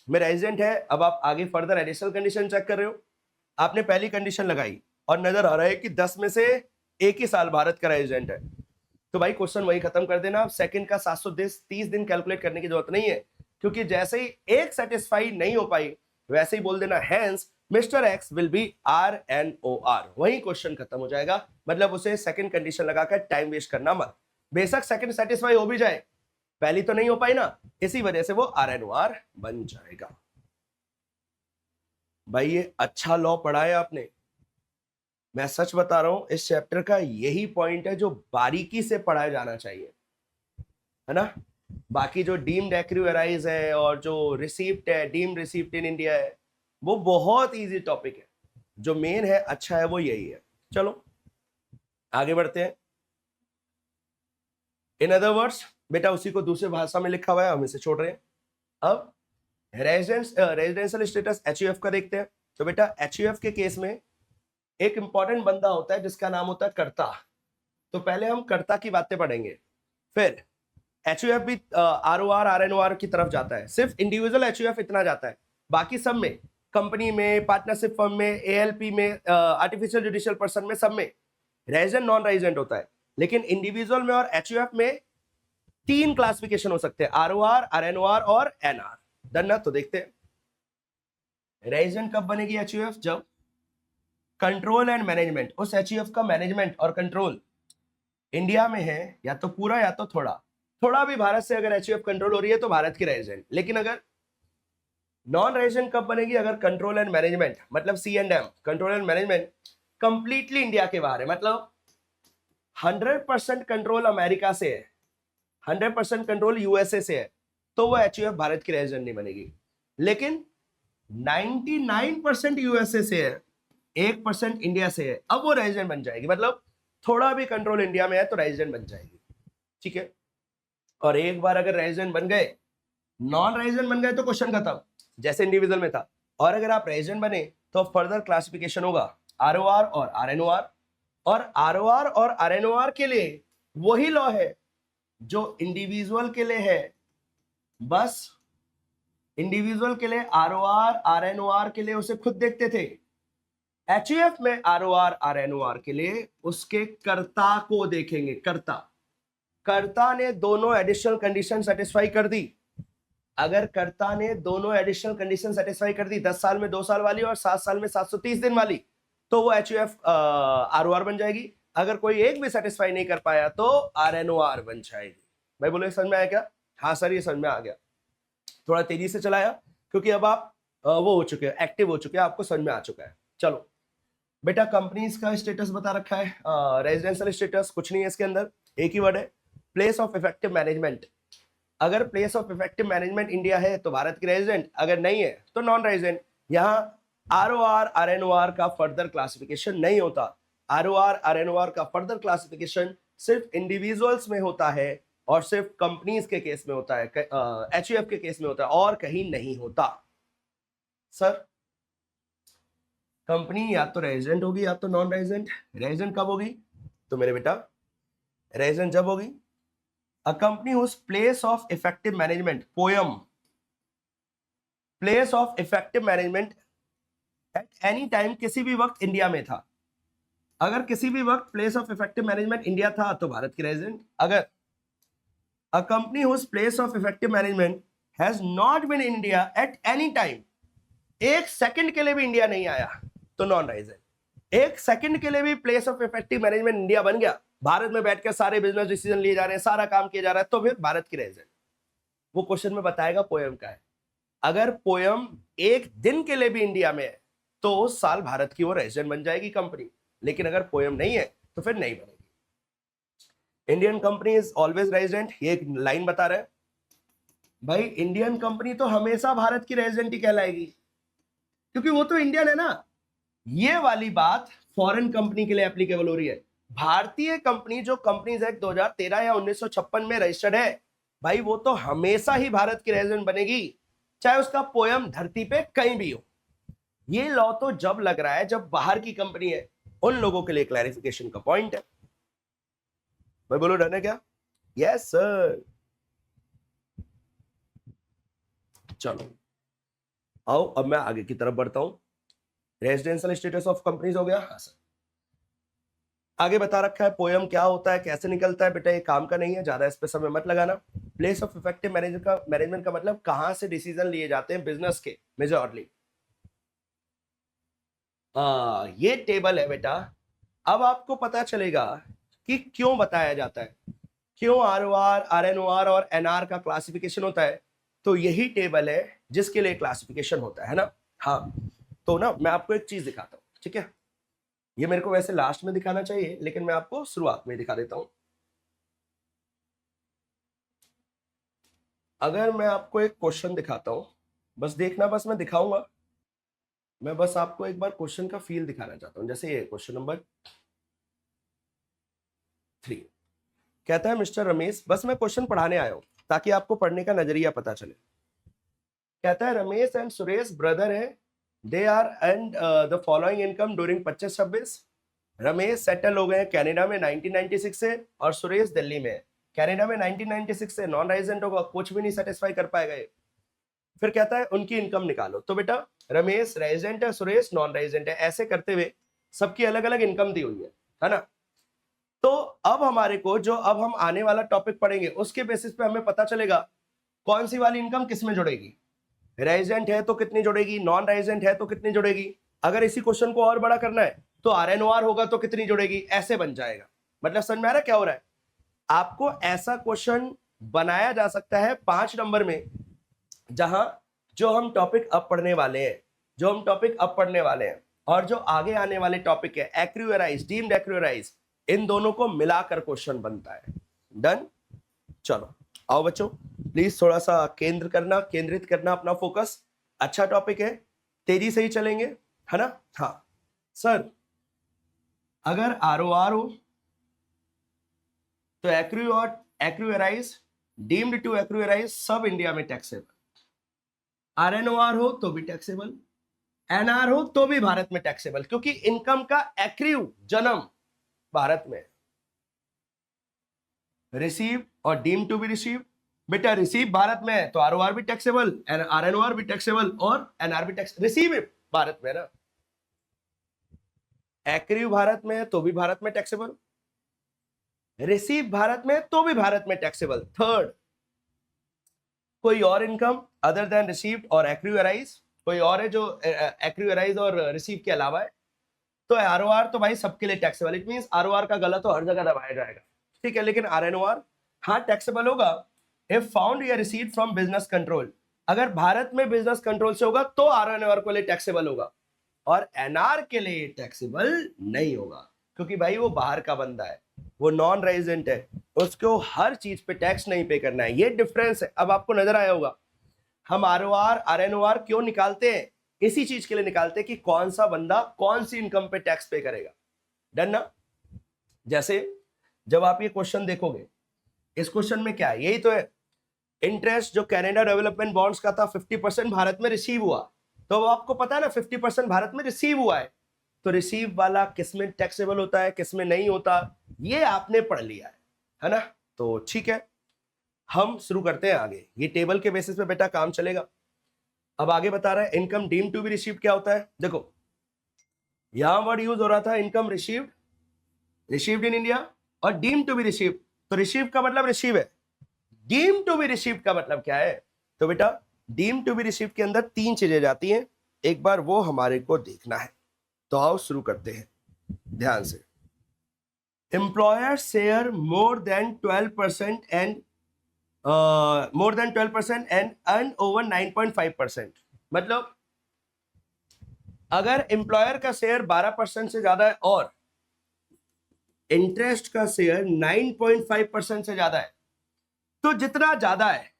में रेजिडेंट है, अब आप आगे फर्दर एडिशनल कंडीशन चेक कर रहे हो, आपने पहली कंडीशन लगाई और नजर आ रहा है कि 10 में से एक ही साल भारत का रेजिडेंट है, तो भाई क्वेश्चन वही खत्म कर देना। सेकंड का 730 दिन कैलकुलेट करने की जरूरत नहीं है, क्योंकि जैसे ही एक सेटिस्फाई नहीं हो पाई वैसे ही बोल देना hence mister x will be RNOR, वही क्वेश्चन खत्म हो जाएगा। मतलब उसे सेकंड कंडीशन लगाकर टाइम वेस्ट करना मत, बेशक सेकंड सेटिस्फाई हो भी जाए, पहली तो नहीं हो पाई ना, इसी वजह से वो RNOR बन जाएगा। भाई ये अच्छा लॉ पढ़ा है आपने, मैं सच बता रहा हूं, इस चैप्टर का यही पॉइंट है जो बारीकी से पढ़ाया जाना चाहिए, है ना। बाकी जो डीम्ड एक्यूअराइज है और जो रिसीप्ट है, डीम्ड रिसीप्ट इन इंडिया है, वो बहुत इजी टॉपिक है, जो मेन है अच्छा है वो यही है। चलो आगे बढ़ते हैं। इन अदर वर्ड्स बेटा उसी को दूसरे भाषा में लिखा हुआ है, हम इसे छोड़ रहे हैं। अब रेजिडेंशियल स्टेटस एचयूएफ का देखते हैं। तो बेटा एचयूएफ के केस में एक इंपॉर्टेंट बंदा होता है जिसका नाम होता है कर्ता। तो पहले हम कर्ता की बातें पढ़ेंगे, फिर एचयूएफ भी आरओआर आरएनओआर की तरफ जाता है। सिर्फ इंडिविजुअल एचयूएफ इतना जाता है, बाकी सब में, कंपनी में, पार्टनरशिप फर्म में, एएलपी में, आर्टिफिशियल जुडिशियल पर्सन में, सब में रेजिडेंट नॉन रेजिडेंट होता है। लेकिन इंडिविजुअल में और एचयूएफ में 3 क्लासिफिकेशन हो सकते हैं, आरओआर, आरएनओआर और एनआर। डन ना? तो देखते हैं रेजिडेंट कब बनेगी एचयूएफ, जब कंट्रोल एंड मैनेजमेंट, उस एचयूएफ का मैनेजमेंट और कंट्रोल इंडिया में है या तो पूरा या तो थोड़ा, थोड़ा भी भारत से अगर एचयूएफ कंट्रोल हो रही है तो भारत की रेजिडेंट। लेकिन अगर नॉन रेजिडेंट कब बनेगी, अगर कंट्रोल एंड मैनेजमेंट मतलब C&M, control and management completely India के बाहर है, मतलब 100% कंट्रोल अमेरिका से है, 100% कंट्रोल यूएसए से है, तो वो एचयूएफ भारत की रेजिडेंट नहीं बनेगी। लेकिन 99% यूएसए से है, 1% इंडिया से है, अब वो रेजिडेंट बन जाएगी। मतलब थोड़ा भी कंट्रोल इंडिया में है तो रेजिडेंट बन जाएगी। ठीक है, और एक बार अगर रेजिडेंट बन गए, नॉन रेजिडेंट बन गए तो क्वेश्चन खत्म, जैसे इंडिविजुअल में था। और अगर आप रेजिडेंट बने तो फर्दर क्लासिफिकेशन होगा आरओआर और आरएनओआर, और आरओआर और आरएनओआर के लिए वही लॉ है जो इंडिविजुअल के लिए है। बस इंडिविजुअल के लिए आरओआर आरएनओआर के लिए उसे खुद देखते थे, एचयूएफ में आरओआर आरएनओआर के लिए उसके कर्ता को देखेंगे। कर्ता ने दोनों एडिशनल कंडीशन सेटिस्फाई कर दी। अगर कर्ता ने दोनों एडिशनल कंडीशन सेटिस्फाई कर दी, 10 साल में 2 साल वाली और 7 साल में 730 दिन वाली, तो वो एचयूएफ आरओआर बन जाएगी। अगर कोई एक भी सेटिस्फाई नहीं कर पाया तो आरएनओआर बन जाएगी। भाई बोलो समझ में आया क्या? हाँ सर ये समझ में आ गया। थोड़ा तेजी से चलाया क्योंकि अब आप वो हो चुके हैं, एक्टिव हो चुके हैं, आपको समझ में आ चुका है। चलो बेटा कंपनीज का स्टेटस बता रखा है, रेजिडेंशियल स्टेटस कुछ नहीं है इसके अंदर, एक ही वर्ड है, प्लेस ऑफ इफेक्टिव मैनेजमेंट। अगर place of effective management India है तो भारत की रेजिडेंट, अगर नहीं है तो नॉन रेजिडेंट। यहाँ आरओआर आरएनओआर का फर्दर क्लासिफिकेशन नहीं होता। आरओआर आरएनओआर का फर्दर क्लासिफिकेशन सिर्फ इंडिविजुअल्स में होता है और सिर्फ कंपनीज के केस में होता है, एचयूएफ के केस में होता है, और कहीं नहीं होता। सर कंपनी या तो रेजिडेंट होगी या तो नॉन रेजिडेंट। रेजिडेंट कब होगी? तो मेरे बेटा रेजिडेंट जब होगी a company whose place of effective management, poem, place of effective management at any time, किसी भी वक्त इंडिया में था। अगर किसी भी वक्त place of effective management India था तो भारत की रेजिडेंट। अगर a company whose place of effective management has not been in India at any time, एक सेकंड के लिए भी इंडिया नहीं आया तो नॉन रेजिडेंट। एक सेकंड के लिए भी place of effective management India बन गया, भारत में बैठकर सारे बिजनेस डिसीजन लिए जा रहे हैं, सारा काम किया जा रहा है, तो फिर भारत की रेजिडेंट। वो क्वेश्चन में बताएगा पोयम का है। अगर पोयम एक दिन के लिए भी इंडिया में है तो उस साल भारत की वो रेजिडेंट बन जाएगी कंपनी। लेकिन अगर पोयम नहीं है तो फिर नहीं बनेगी। Indian company is always resident, ये एक लाइन बता रहा है भाई। इंडियन कंपनी तो हमेशा भारत की रेजिडेंट ही कहलाएगी क्योंकि वो तो इंडियन है ना। ये वाली बात फॉरेन कंपनी के लिए एप्लीकेबल हो रही है। भारतीय कंपनी जो कंपनीज एक्ट 2013 या 1956 में रजिस्टर्ड है भाई, वो तो हमेशा ही भारत की रेजिडेंट बनेगी, चाहे उसका पोयम धरती पे कहीं भी हो। ये लॉ तो जब लग रहा है जब बाहर की कंपनी है, उन लोगों के लिए क्लैरिफिकेशन का पॉइंट है। भाई बोलो डन है क्या? Yes sir. चलो आओ अब मैं आगे की तरफ बढ़ता हूं। रेजिडेंशियल स्टेटस ऑफ कंपनीज हो गया। हाँ सर आगे बता रखा है पोयम क्या होता है, कैसे निकलता है। बेटा ये काम का नहीं है, ज्यादा इस पे समय मत लगाना। प्लेस ऑफ इफेक्टिव मैनेजमेंट का मतलब कहां से डिसीजन लिए जाते हैं बिजनेस के मेजॉरली। ये टेबल है बेटा। अब आपको पता चलेगा कि क्यों बताया जाता है, क्यों आरओआर आरएनओआर और एनआर का क्लासिफिकेशन होता है। तो यही टेबल है जिसके लिए क्लासिफिकेशन होता है ना। हाँ तो ना मैं आपको एक चीज दिखाता हूं, ठीक है। ये मेरे को वैसे लास्ट में दिखाना चाहिए लेकिन मैं आपको शुरुआत में दिखा देता हूं। अगर मैं आपको एक क्वेश्चन दिखाता हूं, बस देखना, बस मैं दिखाऊंगा, मैं बस आपको एक बार क्वेश्चन का फील दिखाना चाहता हूं। जैसे ये क्वेश्चन नंबर 3 कहता है मिस्टर रमेश, बस मैं क्वेश्चन पढ़ाने आया हूं ताकि आपको पढ़ने का नजरिया पता चले। कहता है रमेश एंड सुरेश ब्रदर है, they are and the following income during 25-26। Ramesh settle हो गए कनाडा में 1996 से और सुरेश दिल्ली में। कनाडा में 1996 से नॉन रेजिडेंट होगा, कुछ भी नहीं सेटिस्फाई कर पाएगा ये। फिर कहता है उनकी इनकम निकालो, तो बेटा रमेश रेजिडेंट है, सुरेश नॉन रेजिडेंट है, ऐसे करते हुए सबकी अलग अलग इनकम दी हुई है ना। तो अब हमारे को जो अब हम आने वाला टॉपिक पढ़ेंगे उसके बेसिस पे हमें पता चलेगा कौन सी वाली इनकम किस में जुड़ेगी। रेजिडेंट है तो कितनी जुड़ेगी, नॉन रेजिडेंट है तो कितनी जुड़ेगी। अगर इसी क्वेश्चन को और बड़ा करना है तो RNOR होगा तो कितनी जुड़ेगी, ऐसे बन जाएगा। मतलब समझ में आ रहा है क्या हो रहा है। आपको ऐसा क्वेश्चन बनाया जा सकता है 5 नंबर में, जहां जो हम टॉपिक अब पढ़ने वाले हैं और जो आगे आने वाले टॉपिक है एक्रूअराइज, डीम्ड एक्रूअराइज, इन दोनों को मिलाकर क्वेश्चन बनता है। डन। चलो आओ बच्चों, प्लीज थोड़ा सा केंद्रित करना अपना फोकस। अच्छा टॉपिक है, तेजी से ही चलेंगे, है ना। हाँ सर, अगर ROR हो तो एक्रूअराइज, डीम्ड टू एक्रूअराइज सब इंडिया में टैक्सेबल। RNOR हो तो भी टैक्सेबल, NR हो तो भी भारत में टैक्सेबल, क्योंकि इनकम का एक्रू जन्म भारत में। रिसीव और डीम टू बी रिसीव, बेटा रिसीव भारत में है तो ROR भी टैक्सेबल, RNOR भी टैक्सेबल और NR भी टैक्स। रिसीव भारत में ना, एक्रू भारत में है तो भी भारत में टैक्सेबल, रिसीव भारत में तो भी भारत में टैक्सेबल। थर्ड, कोई और इनकम अदर देन रिसीव्ड और एक्रूअराइज, कोई और है जो एक्रूअराइज और रिसीव के अलावा है, तो ROR तो भाई सबके लिए टैक्सेबल। इट मींस ROR का गला तो हर जगह दबाया जाएगा, ठीक है। लेकिन RNOR हाँ टैक्सेबल होगा इफ फाउंड या रिसीव्ड फ्रॉम बिजनेस कंट्रोल। अगर भारत में बिजनेस कंट्रोल से होगा तो RNOR के लिए टैक्सेबल होगा, और NR के लिए टैक्सेबल नहीं होगा, क्योंकि भाई वो बाहर का बंदा है, वो नॉन रेजिडेंट है, उसको हर चीज पे टैक्स नहीं पे करना है। ये डिफरेंस है। अब आपको नजर आया होगा हम ROR RNOR क्यों निकालते हैं, इसी चीज के लिए निकालते हैं कि कौन सा बंदा कौन सी इनकम पे टैक्स पे करेगा। डन ना। जैसे जब आप ये क्वेश्चन देखोगे, इस क्वेश्चन में क्या है, यही तो है। इंटरेस्ट जो कनाडा डेवलपमेंट बॉन्ड्स का था 50% भारत में रिसीव हुआ, तो आपको पता है ना 50% भारत में रिसीव हुआ है, तो रिसीव वाला किसमें टैक्सेबल होता है किसमें नहीं होता, ये आपने पढ़ लिया है ना। तो ठीक है, हम शुरू करते हैं आगे। ये टेबल के बेसिस पे बेटा काम चलेगा। अब आगे बता रहा है income deem to be receive क्या होता है। देखो यहां वर्ड यूज हो रहा था इनकम रिसीव्ड इन इंडिया, और डीम टू बी रिसीव, तो रिसीव का मतलब रिसीव है, डीम टू बी रिसीव का मतलब क्या है। तो बेटा डीम टू बी रिसीव के अंदर 3 चीजें जाती हैं, एक बार वो हमारे को देखना है। तो आओ शुरू करते हैं ध्यान से। Employer share more than 12% and earn over 9.5%। मतलब अगर एम्प्लॉयर का शेयर 12% से ज्यादा है और इंटरेस्ट का शेयर 9.5% से ज्यादा है, तो जितना ज्यादा है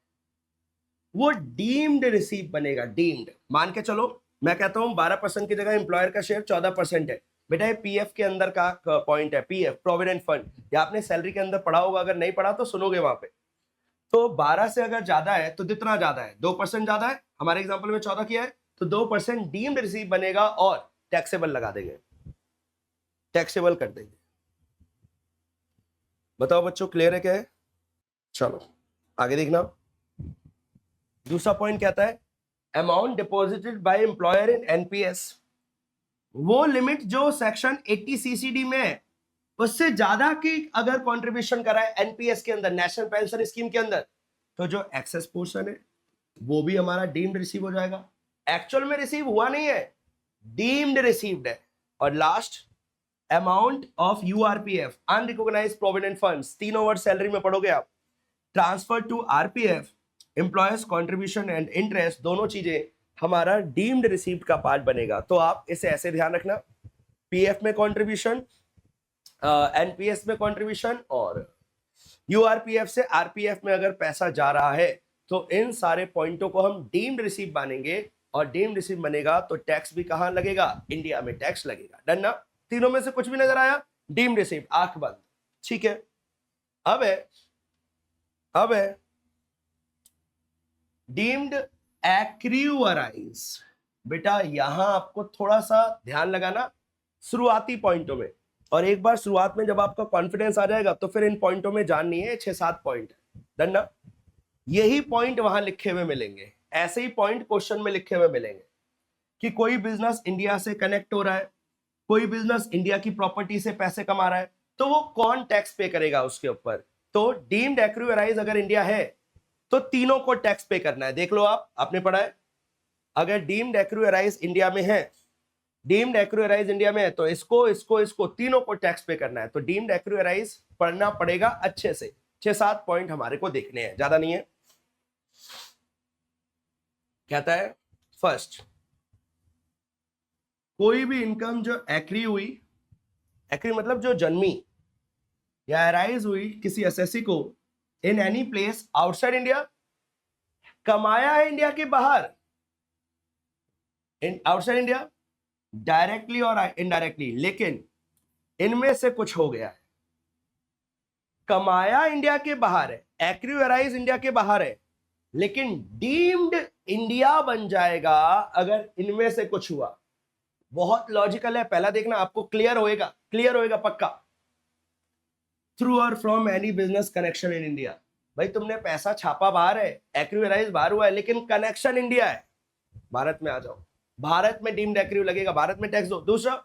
वो डीम्ड रिसीव बनेगा। डीम्ड मान के चलो, मैं कहता हूं 12% की जगह एम्प्लॉयर का शेयर 14% है। बेटा ये PF के अंदर का पॉइंट है, PF प्रोविडेंट फंड, या आपने सैलरी के अंदर पढ़ा होगा, अगर नहीं पढ़ा तो सुनोगे वहां पे। तो 12 से अगर ज्यादा है तो जितना ज्यादा है 2% ज्यादा है, हमारे एग्जांपल में 14 किया है, तो 2% डीम्ड रिसीव बनेगा और टैक्सेबल लगा देंगे, टैक्सेबल कर देंगे। बताओ बच्चों क्लियर है क्या है। चलो आगे देखना। दूसरा पॉइंट कहता है amount deposited by employer in NPS, वो लिमिट जो सेक्शन 80 CCD में है उससे ज्यादा की अगर कंट्रीब्यूशन करा है NPS के अंदर, नेशनल पेंशन स्कीम के अंदर, तो जो एक्सेस पोर्शन है वो भी हमारा डीम्ड रिसीव हो जाएगा। एक्चुअल में रिसीव हुआ नहीं है, डीम्ड रिसीव्ड है। और last amount of URPF unrecognised provident funds, तीनों वर्ड सैलरी में पढ़ोगे आप, transfer to RPF, employers contribution and interest, दोनों चीजें हमारा डीम्ड रिसीव्ड का पार्ट बनेगा। तो आप इसे ऐसे ध्यान रखना, PF में कॉन्ट्रीब्यूशन, NPS में कॉन्ट्रीब्यूशन, और URPF से RPF में अगर पैसा जा रहा है तो इन सारे पॉइंटों को हम डीम्ड रिसीव मानेंगे, और डीम्ड रिसीव बनेगा तो टैक्स भी कहां लगेगा, इंडिया में टैक्स लगेगा। डन ना। तीनों में से कुछ भी नजर आया, डीम्ड रिसीव, आंख बंद, ठीक है। अब है डीम्ड एक्रियूअराइज। बेटा यहां आपको थोड़ा सा ध्यान लगाना शुरुआती पॉइंटों में, और एक बार शुरुआत में जब आपका कॉन्फिडेंस आ जाएगा तो फिर इन पॉइंटों में जाननी है, 6-7 पॉइंट डन ना। यही पॉइंट वहां लिखे हुए मिलेंगे, ऐसे ही पॉइंट क्वेश्चन में लिखे हुए मिलेंगे कि कोई बिजनेस इंडिया से कनेक्ट हो रहा है, कोई बिजनेस इंडिया की प्रॉपर्टी से पैसे कमा रहा है, तो वो कौन टैक्स पे करेगा उसके ऊपर। तो डीम्ड एक्रियूअराइज अगर इंडिया है तो तीनों को टैक्स पे करना है। देख लो आपने पढ़ा है, अगर डीम्ड एक्रियूअराइज इंडिया में है, डीम्ड एक्रियूअराइज इंडिया में है तो इसको इसको इसको तीनों को टैक्स पे करना है। तो डीम्ड एक्रियूअराइज पढ़ना पड़ेगा अच्छे से। 6-7 पॉइंट हमारे को देखने हैं, ज्यादा नहीं है। कहता है फर्स्ट, कोई भी इनकम जो एक्री हुई, एक्री मतलब जो जन्मी या अराइज हुई किसी एसएससी को in any place outside India, कमाया है इंडिया के बाहर, इन आउटसाइड इंडिया डायरेक्टली और इनडायरेक्टली, लेकिन इनमें से कुछ हो गया है, कमाया इंडिया के बाहर है, एक्रियूअराइज इंडिया के बाहर है, लेकिन डीम्ड इंडिया बन जाएगा अगर इनमें से कुछ हुआ। बहुत लॉजिकल है, पहला देखना, आपको क्लियर होएगा पक्का। थ्रू और from any business connection in India, भाई तुमने पैसा छापा बाहर है, एक्रियूअराइज बाहर हुआ है, लेकिन कनेक्शन इंडिया है, भारत में आ जाओ, भारत में डीम्ड एक्रियू लगेगा, भारत में टैक्स दो। दूसरा,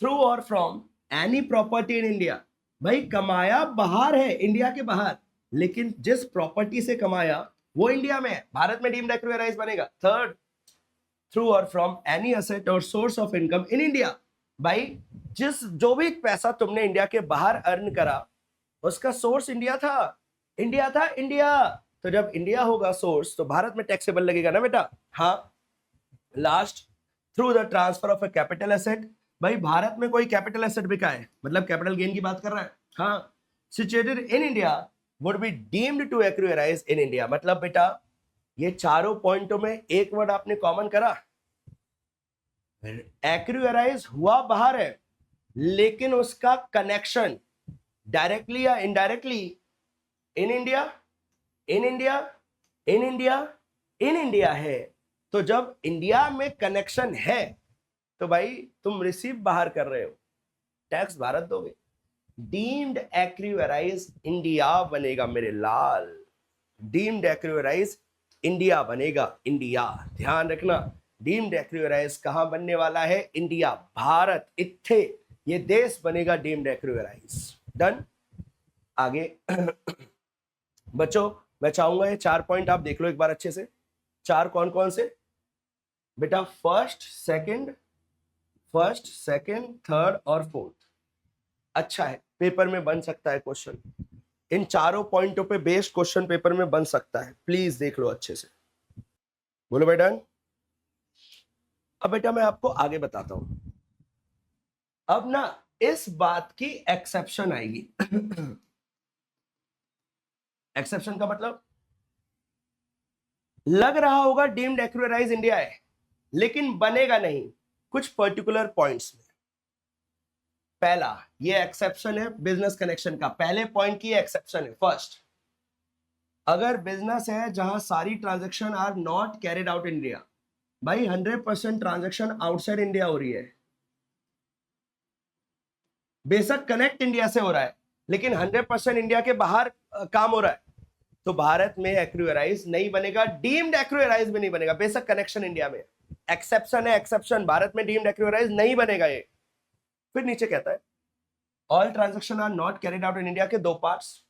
थ्रू और from any property in India, भाई कमाया बाहर है, इंडिया के बाहर, लेकिन जिस प्रॉपर्टी से कमाया वो इंडिया में है, भारत में डीम्ड एक्रियूअराइज बनेगा। थर्ड, थ्रू और फ्रॉम एनी एसेट और source of income in India, भाई जो भी पैसा तुमने इंडिया के बाहर अर्न करा उसका सोर्स इंडिया था, इंडिया। तो जब इंडिया होगा सोर्स तो भारत में टैक्सेबल लगेगा ना बेटा। हाँ। Last, through the transfer of a capital asset, भाई भारत में कोई कैपिटल एसेट बिका है, मतलब कैपिटल गेन की बात कर रहा है। हाँ, situated in India would be deemed to accrue or arise in India, मतलब बेटा ये चारों पॉइंटों में एक वर्ड आपने कॉमन करा, एक्रियूअराइज हुआ बाहर है, लेकिन उसका कनेक्शन डायरेक्टली या indirectly in India, in India, in India, in India है। तो जब इंडिया में कनेक्शन है तो भाई तुम रिसीव बाहर कर रहे हो, टैक्स भारत दोगे, डीम्ड एक्रियूअराइज इंडिया बनेगा मेरे लाल, डीम्ड एक्रियूअराइज इंडिया बनेगा, इंडिया। ध्यान रखना, डीम्ड एक्रियूअराइज कहां बनने वाला है, इंडिया, भारत, इत्थे, ये देश बनेगा डीम्ड एक्रियूअराइज। डन। आगे बच्चों मैं चाहूंगा ये 4 पॉइंट आप देख लो एक बार अच्छे से। 4 कौन कौन से बेटा, फर्स्ट सेकंड थर्ड और फोर्थ। अच्छा है, पेपर में बन सकता है क्वेश्चन, इन चारों पॉइंटों पे बेस्ड क्वेश्चन पेपर में बन सकता है, प्लीज देख लो अच्छे से। बोलो बेटा। अब बेटा मैं आपको आगे बताता हूं, अब ना इस बात की एक्सेप्शन आएगी। एक्सेप्शन का मतलब, लग रहा होगा डीम्ड एक्रियूअराइज इंडिया है लेकिन बनेगा नहीं कुछ पर्टिकुलर पॉइंट्स में। पहला ये एक्सेप्शन है बिजनेस कनेक्शन का, पहले पॉइंट की एक्सेप्शन है। फर्स्ट, अगर बिजनेस है जहां सारी transaction are not carried out in India, भाई 100% ट्रांजैक्शन आउटसाइड इंडिया हो रही है, बेशक कनेक्ट इंडिया से हो रहा है लेकिन 100% इंडिया के बाहर काम हो रहा है, तो भारत में एक्रियूअराइज नहीं बनेगा, डीम्ड एक्रियूअराइज भी नहीं बनेगा, बेशक कनेक्शन इंडिया में। एक्सेप्शन है, एक्सेप्शन, भारत में डीम्ड एक्रियूअराइज नहीं बनेगा ये। फिर नीचे कहता है all transaction are not carried out in India के 2 पार्ट्स,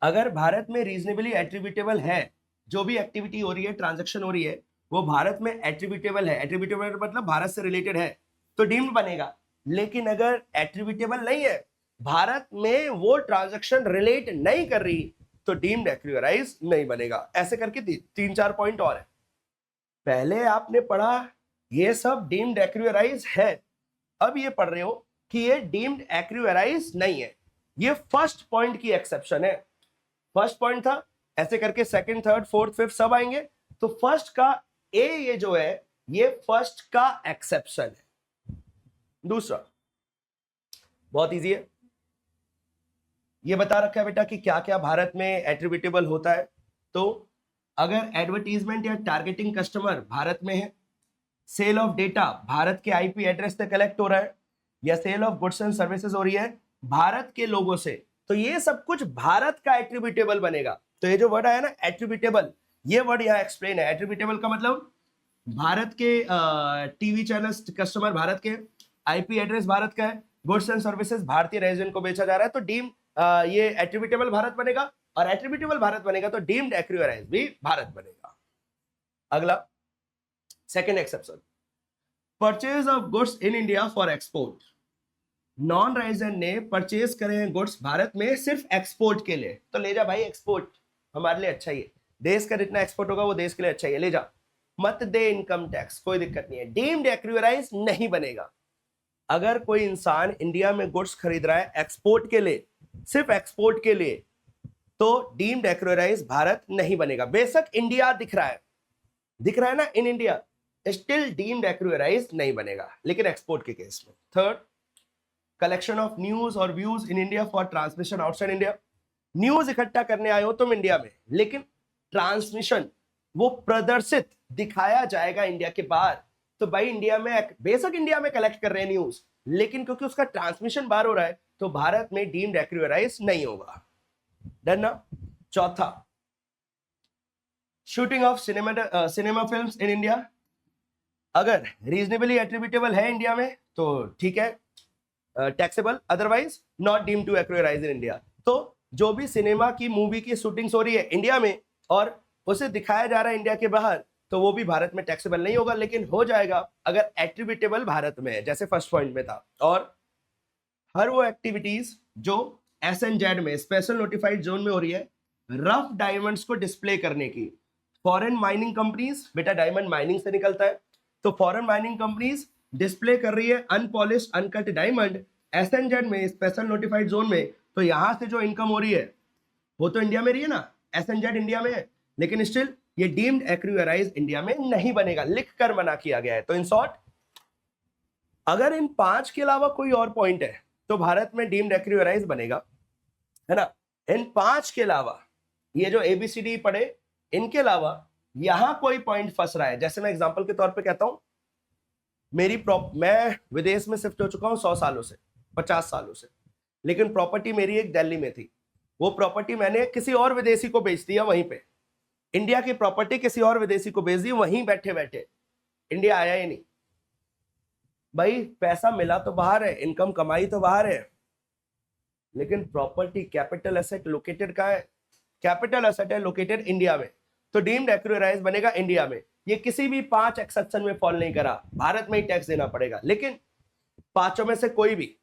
अगर भारत में रीजनेबली एट्रीब्यूटेबल है, जो भी एक्टिविटी हो रही है, ट्रांजैक्शन हो रही है, वो भारत में एट्रीब्यूटेबल है, एट्रीब्यूटेबल मतलब भारत से रिलेटेड है, तो डीम्ड बनेगा। लेकिन अगर एट्रीब्यूटेबल नहीं है, भारत में वो ट्रांजैक्शन रिलेट नहीं कर रही, तो डीम्ड एक्रियूअराइज नहीं बनेगा। ऐसे करके 3-4 पॉइंट और है। पहले आपने पढ़ा ये सब डीम्ड एक्रियूअराइज है, अब ये पढ़ रहे हो कि ये डीम्ड एक्रियूअराइज नहीं है। ये फर्स्ट पॉइंट की एक्सेप्शन है। फर्स्ट पॉइंट था, ऐसे करके सेकंड थर्ड फोर्थ फिफ्थ सब आएंगे, तो फर्स्ट का ए ये जो है ये फर्स्ट का एक्सेप्शन है। दूसरा बहुत इजी है, ये बता रखा है बेटा कि क्या क्या भारत में एट्रीब्यूटेबल होता है। तो अगर एडवर्टीजमेंट या टारगेटिंग कस्टमर भारत में है, सेल ऑफ डेटा भारत के आईपी एड्रेस से कलेक्ट हो रहा है, या sale of goods and services हो रही है भारत के लोगों से, तो ये सब कुछ भारत का एट्रीब्यूटेबल बनेगा। तो ये जो वर्ड आया ना एट्रीब्यूटेबल, ये वर्ड यहाँ एक्सप्लेन है। एट्रीब्यूटेबल का मतलब भारत के टीवी चैनल्स कस्टमर भारत के, आईपी एड्रेस भारत का है, गुड्स एंड सर्विसेज भारतीय रेजिडेंट को बेचा जा रहा है, तो डीम ये एट्रीब्यूटेबल भारत बनेगा, और एट्रीब्यूटेबल भारत बनेगा तो डीम्ड एक्यूराइज भी भारत बनेगा। अगला second exception, purchase of goods in India for export. Non resident ने परचेज करे हैं गुड्स भारत में सिर्फ एक्सपोर्ट के लिए, तो ले जा भाई, एक्सपोर्ट हमारे लिए अच्छा ही है, देश का जितना एक्सपोर्ट होगा वो देश के लिए अच्छा ही है, ले जा, मत दे इनकम टैक्स, कोई दिक्कत नहीं है, डीम्ड एक्यूराइज नहीं बनेगा। अगर कोई इंसान इंडिया में गुड्स खरीद रहा है एक्सपोर्ट के लिए, सिर्फ एक्सपोर्ट के लिए, तो डीम्ड एक्यूराइज भारत नहीं बनेगा। बेशक इंडिया दिख रहा है ना इन इंडिया, स्टिल डीम्ड एक्यूराइज नहीं बनेगा, लेकिन एक्सपोर्ट के केस में। थर्ड, कलेक्शन ऑफ न्यूज और views in India for transmission outside India. News इकट्ठा करने आए हो तुम इंडिया में, लेकिन ट्रांसमिशन वो प्रदर्शित दिखाया जाएगा इंडिया के बाहर, तो भाई इंडिया में, बेशक इंडिया में कलेक्ट कर रहे हैं न्यूज, लेकिन क्योंकि उसका ट्रांसमिशन बाहर हो रहा है तो भारत में डीम्ड एक्यूराइज नहीं होगा। डन ना। चौथा, shooting of cinema films in India, अगर रीजनेबली एट्रीब्यूटेबल है इंडिया में तो ठीक है, taxable, otherwise not deemed to accrue arise in India. तो जो भी सिनेमा की मूवी की शूटिंग्स हो रही है इंडिया में और उसे दिखाया जा रहा है इंडिया के बाहर, तो वो भी भारत में टैक्सेबल नहीं होगा, लेकिन हो जाएगा अगर एट्रीब्यूटेबल भारत में है, जैसे फर्स्ट पॉइंट में था। और हर वो एक्टिविटीज जो SNZ में, स्पेशल नोटिफाइड जोन में हो रही है, रफ डायमंड्स को डिस्प्ले करने की। फॉरेन माइनिंग कंपनीज, बेटा डायमंड माइनिंग से निकलता है, तो फॉरेन माइनिंग कंपनीज डिस्प्ले कर रही है अनपॉलिश्ड अनकट डायमंड SNZ में, स्पेशल नोटिफाइड जोन में, तो यहां से जो इनकम हो रही है वो तो इंडिया में रही है ना, SNZ इंडिया में है, लेकिन स्टिल ये डीम्ड एक्यूराइज इंडिया में नहीं बनेगा, लिख कर मना किया गया है। तो इन शॉर्ट, अगर इन 5 के अलावा कोई और पॉइंट है तो भारत में डीम्ड एक्यूराइज बनेगा, है ना। इन 5 के अलावा, ये जो ABCD पढ़े, इनके अलावा यहां कोई पॉइंट फंस रहा है, जैसे मैं एग्जांपल के तौर पे कहता हूं, मैं विदेश में शिफ्ट हो चुका हूं 100 सालों से, 50 सालों से, लेकिन प्रॉपर्टी मेरी एक दिल्ली में थी, वो प्रॉपर्टी मैंने किसी और विदेशी को बेच दिया, वहीं पे इंडिया की प्रॉपर्टी किसी और विदेशी को बेच दी, वहीं बैठे बैठे, इंडिया आया ही नहीं। भाई पैसा मिला तो बाहर है, इनकम कमाई तो बाहर है, लेकिन प्रॉपर्टी कैपिटल एसेट लोकेटेड कहाँ है? कैपिटल एसेट है लोकेटेड इंडिया में, तो डीम्ड एक्यूराइज बनेगा इंडिया में। ये किसी भी 5 एक्सेप्शन में फॉल नहीं करा, भारत में ही टैक्स देना पड़ेगा। लेकिन 5 में से कोई भी,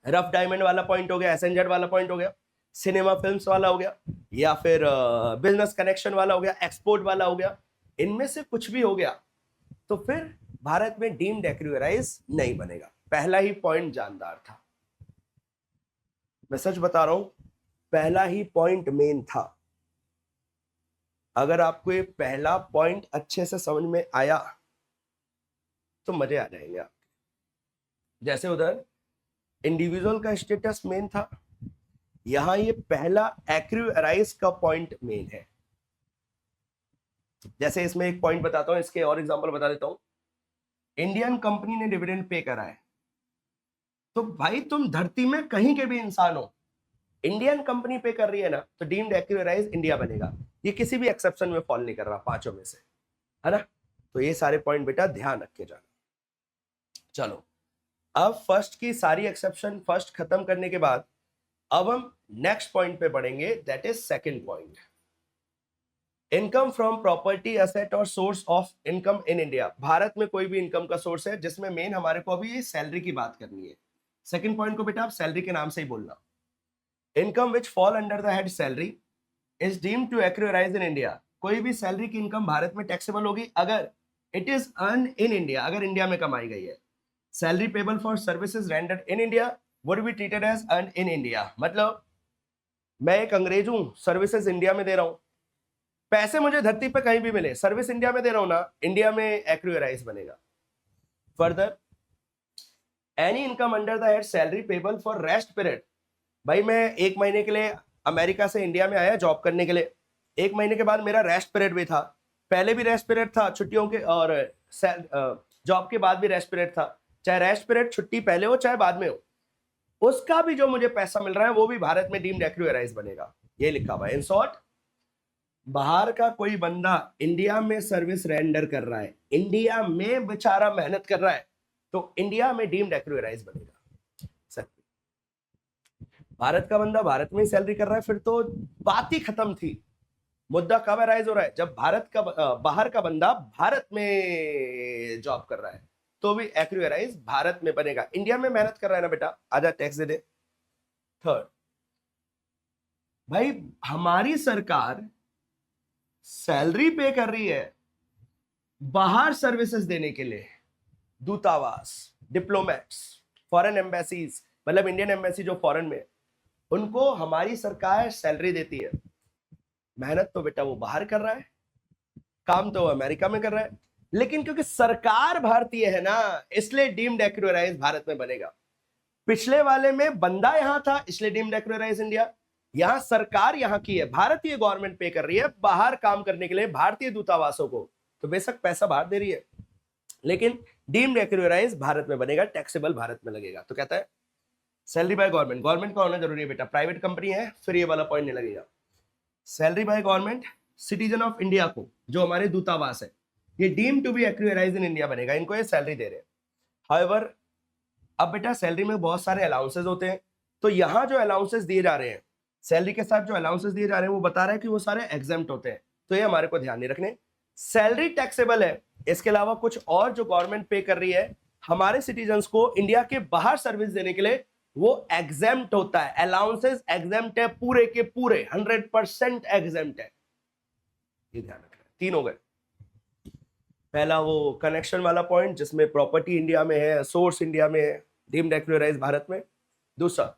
रफ डायमंड वाला पॉइंट हो गया, SNZ वाला पॉइंट हो गया, सिनेमा फिल्म्स वाला हो गया, या फिर बिजनेस कनेक्शन वाला हो गया, एक्सपोर्ट वाला हो गया, इनमें से कुछ भी हो गया तो फिर भारत में डीम्ड एक्यूराइज नहीं बनेगा। पहला ही पॉइंट जानदार था, मैं सच बता रहा हूं, पहला ही पॉइंट मेन था। अगर आपको ये पहला पॉइंट अच्छे से समझ में आया तो मजे आ जाएंगे आपके। जैसे उधर इंडिविजुअल का स्टेटस मेन था, यहां ये पहला एक्यूराइज का पॉइंट मेन है। जैसे इसमें एक पॉइंट बताता हूं, इसके और एग्जांपल बता देता हूं। इंडियन कंपनी ने डिविडेंड पे करा है, तो भाई तुम धरती में कहीं के भी इंसान हो, इंडियन कंपनी पे कर रही है ना, तो डीम्ड एक्यूराइज इंडिया बनेगा। ये किसी भी एक्सेप्शन में फॉल नहीं कर रहा 5 में से, है ना। तो ये सारे पॉइंट बेटा ध्यान रख के जाना। चलो, अब फर्स्ट की सारी एक्सेप्शन फर्स्ट खत्म करने के बाद अब हम नेक्स्ट पॉइंट पे बढ़ेंगे, that is second point, income from property asset और source of income in India. भारत में कोई भी इनकम का सोर्स है, जिसमें मेन हमारे को अभी सैलरी की बात करनी है। सेकंड पॉइंट को बेटा आप सैलरी के नाम से ही बोलना। Income which fall under the head salary is deemed to accrue arise in India. कोई भी सैलरी की इनकम भारत में टैक्सेबल होगी अगर it is earn in India, अगर इंडिया में कमाई गई है। Salary payable for services rendered in India would be treated as earn in India. मतलब मैं एक अंग्रेज हूं, सर्विसेज इंडिया में दे रहा हूं, पैसे मुझे धरती पे कहीं भी मिले, सर्विस इंडिया में दे रहा हूं ना, इंडिया में एक्यूराइज बनेगा। Further, any income under the head salary payable for rest period. भाई मैं 1 महीने के लिए अमेरिका से इंडिया में आया जॉब करने के लिए, 1 महीने के बाद मेरा रेस्ट पीरियड भी था, पहले भी रेस्ट पीरियड था छुट्टियों के, और जॉब के बाद भी रेस्ट पीरियड था, चाहे रेस्ट पीरियड छुट्टी पहले हो चाहे बाद में हो, उसका भी जो मुझे पैसा मिल रहा है वो भी भारत में डीम्ड एक्रू एराइज बनेगा। ये लिखा हुआ है। इन शॉर्ट, बाहर का कोई बंदा इंडिया में सर्विस रेंडर कर रहा है, इंडिया में बेचारा मेहनत कर रहा है, तो इंडिया में डीम्ड एक्रू एराइज बनेगा। सर, भारत का बंदा भारत में सैलरी कर रहा है, फिर तो बात ही खत्म थी। मुद्दा कब अराइज हो रहा है? जब बाहर का बंदा भारत में जॉब कर रहा है, तो भी एक्रू एराइज भारत में बनेगा। इंडिया में मेहनत कर रहा है ना बेटा, आजा टैक्स दे दे। थर्ड, भाई हमारी सरकार सैलरी पे कर रही है बाहर सर्विसेज देने के लिए, दूतावास, डिप्लोमेट्स, फॉरेन एम्बेसीज, मतलब इंडियन एम्बेसी जो फॉरेन में, उनको हमारी सरकार सैलरी देती है। मेहनत तो बेटा वो बाहर कर रहा है, काम तो वो अमेरिका में कर रहा है, लेकिन क्योंकि सरकार भारतीय है ना, इसलिए डीम्ड एक्रू एराइज भारत में बनेगा। पिछले वाले में बंदा यहां था, इसलिए डीम्ड एक्रू एराइज इंडिया। यहां सरकार यहां की है, भारतीय गवर्नमेंट पे कर रही है बाहर काम करने के लिए भारतीय दूतावासों को, तो बेशक पैसा बाहर दे रही है, लेकिन डीम्ड एक्रू एराइज भारत में बनेगा, टैक्सेबल भारत में लगेगा। तो कहता है सैलरी बाय गवर्नमेंट, गवर्नमेंट का होना जरूरी है बेटा, प्राइवेट कंपनी है फिर ये वाला पॉइंट नहीं लगेगा। Salary by government citizen of India को, जो हमारे दूतावास है, ये deem to be accrue arise in India बनेगा, इनको ये सैलरी दे रहे हैं। हाउएवर, अब बेटा सैलरी में बहुत सारे अलाउंसेस होते हैं, तो यहां जो अलाउंसेस दिए जा रहे हैं, सैलरी के साथ जो अलाउंसेस दिए जा रहे हैं, वो बता रहा है कि वो सारे एग्जेम्प्ट होते हैं, तो ये हमारे को ध्यान नहीं रखने। सैलरी टैक्सेबल है, इसके अलावा कुछ और जो गवर्नमेंट पे कर रही है हमारे सिटीजन्स को इंडिया के बाहर सर्विस देने के लिए, वो एग्जेम्प्ट होता है। अलाउंसेस एग्जेम्प्ट है, पूरे के पूरे 100% एग्जेम्प्ट है, ये ध्यान रखना। 3 हो गए। पहला वो कनेक्शन वाला पॉइंट, जिसमें प्रॉपर्टी इंडिया में है, सोर्स इंडिया में है, डीम्ड एक्रू एराइज भारत में। दूसरा,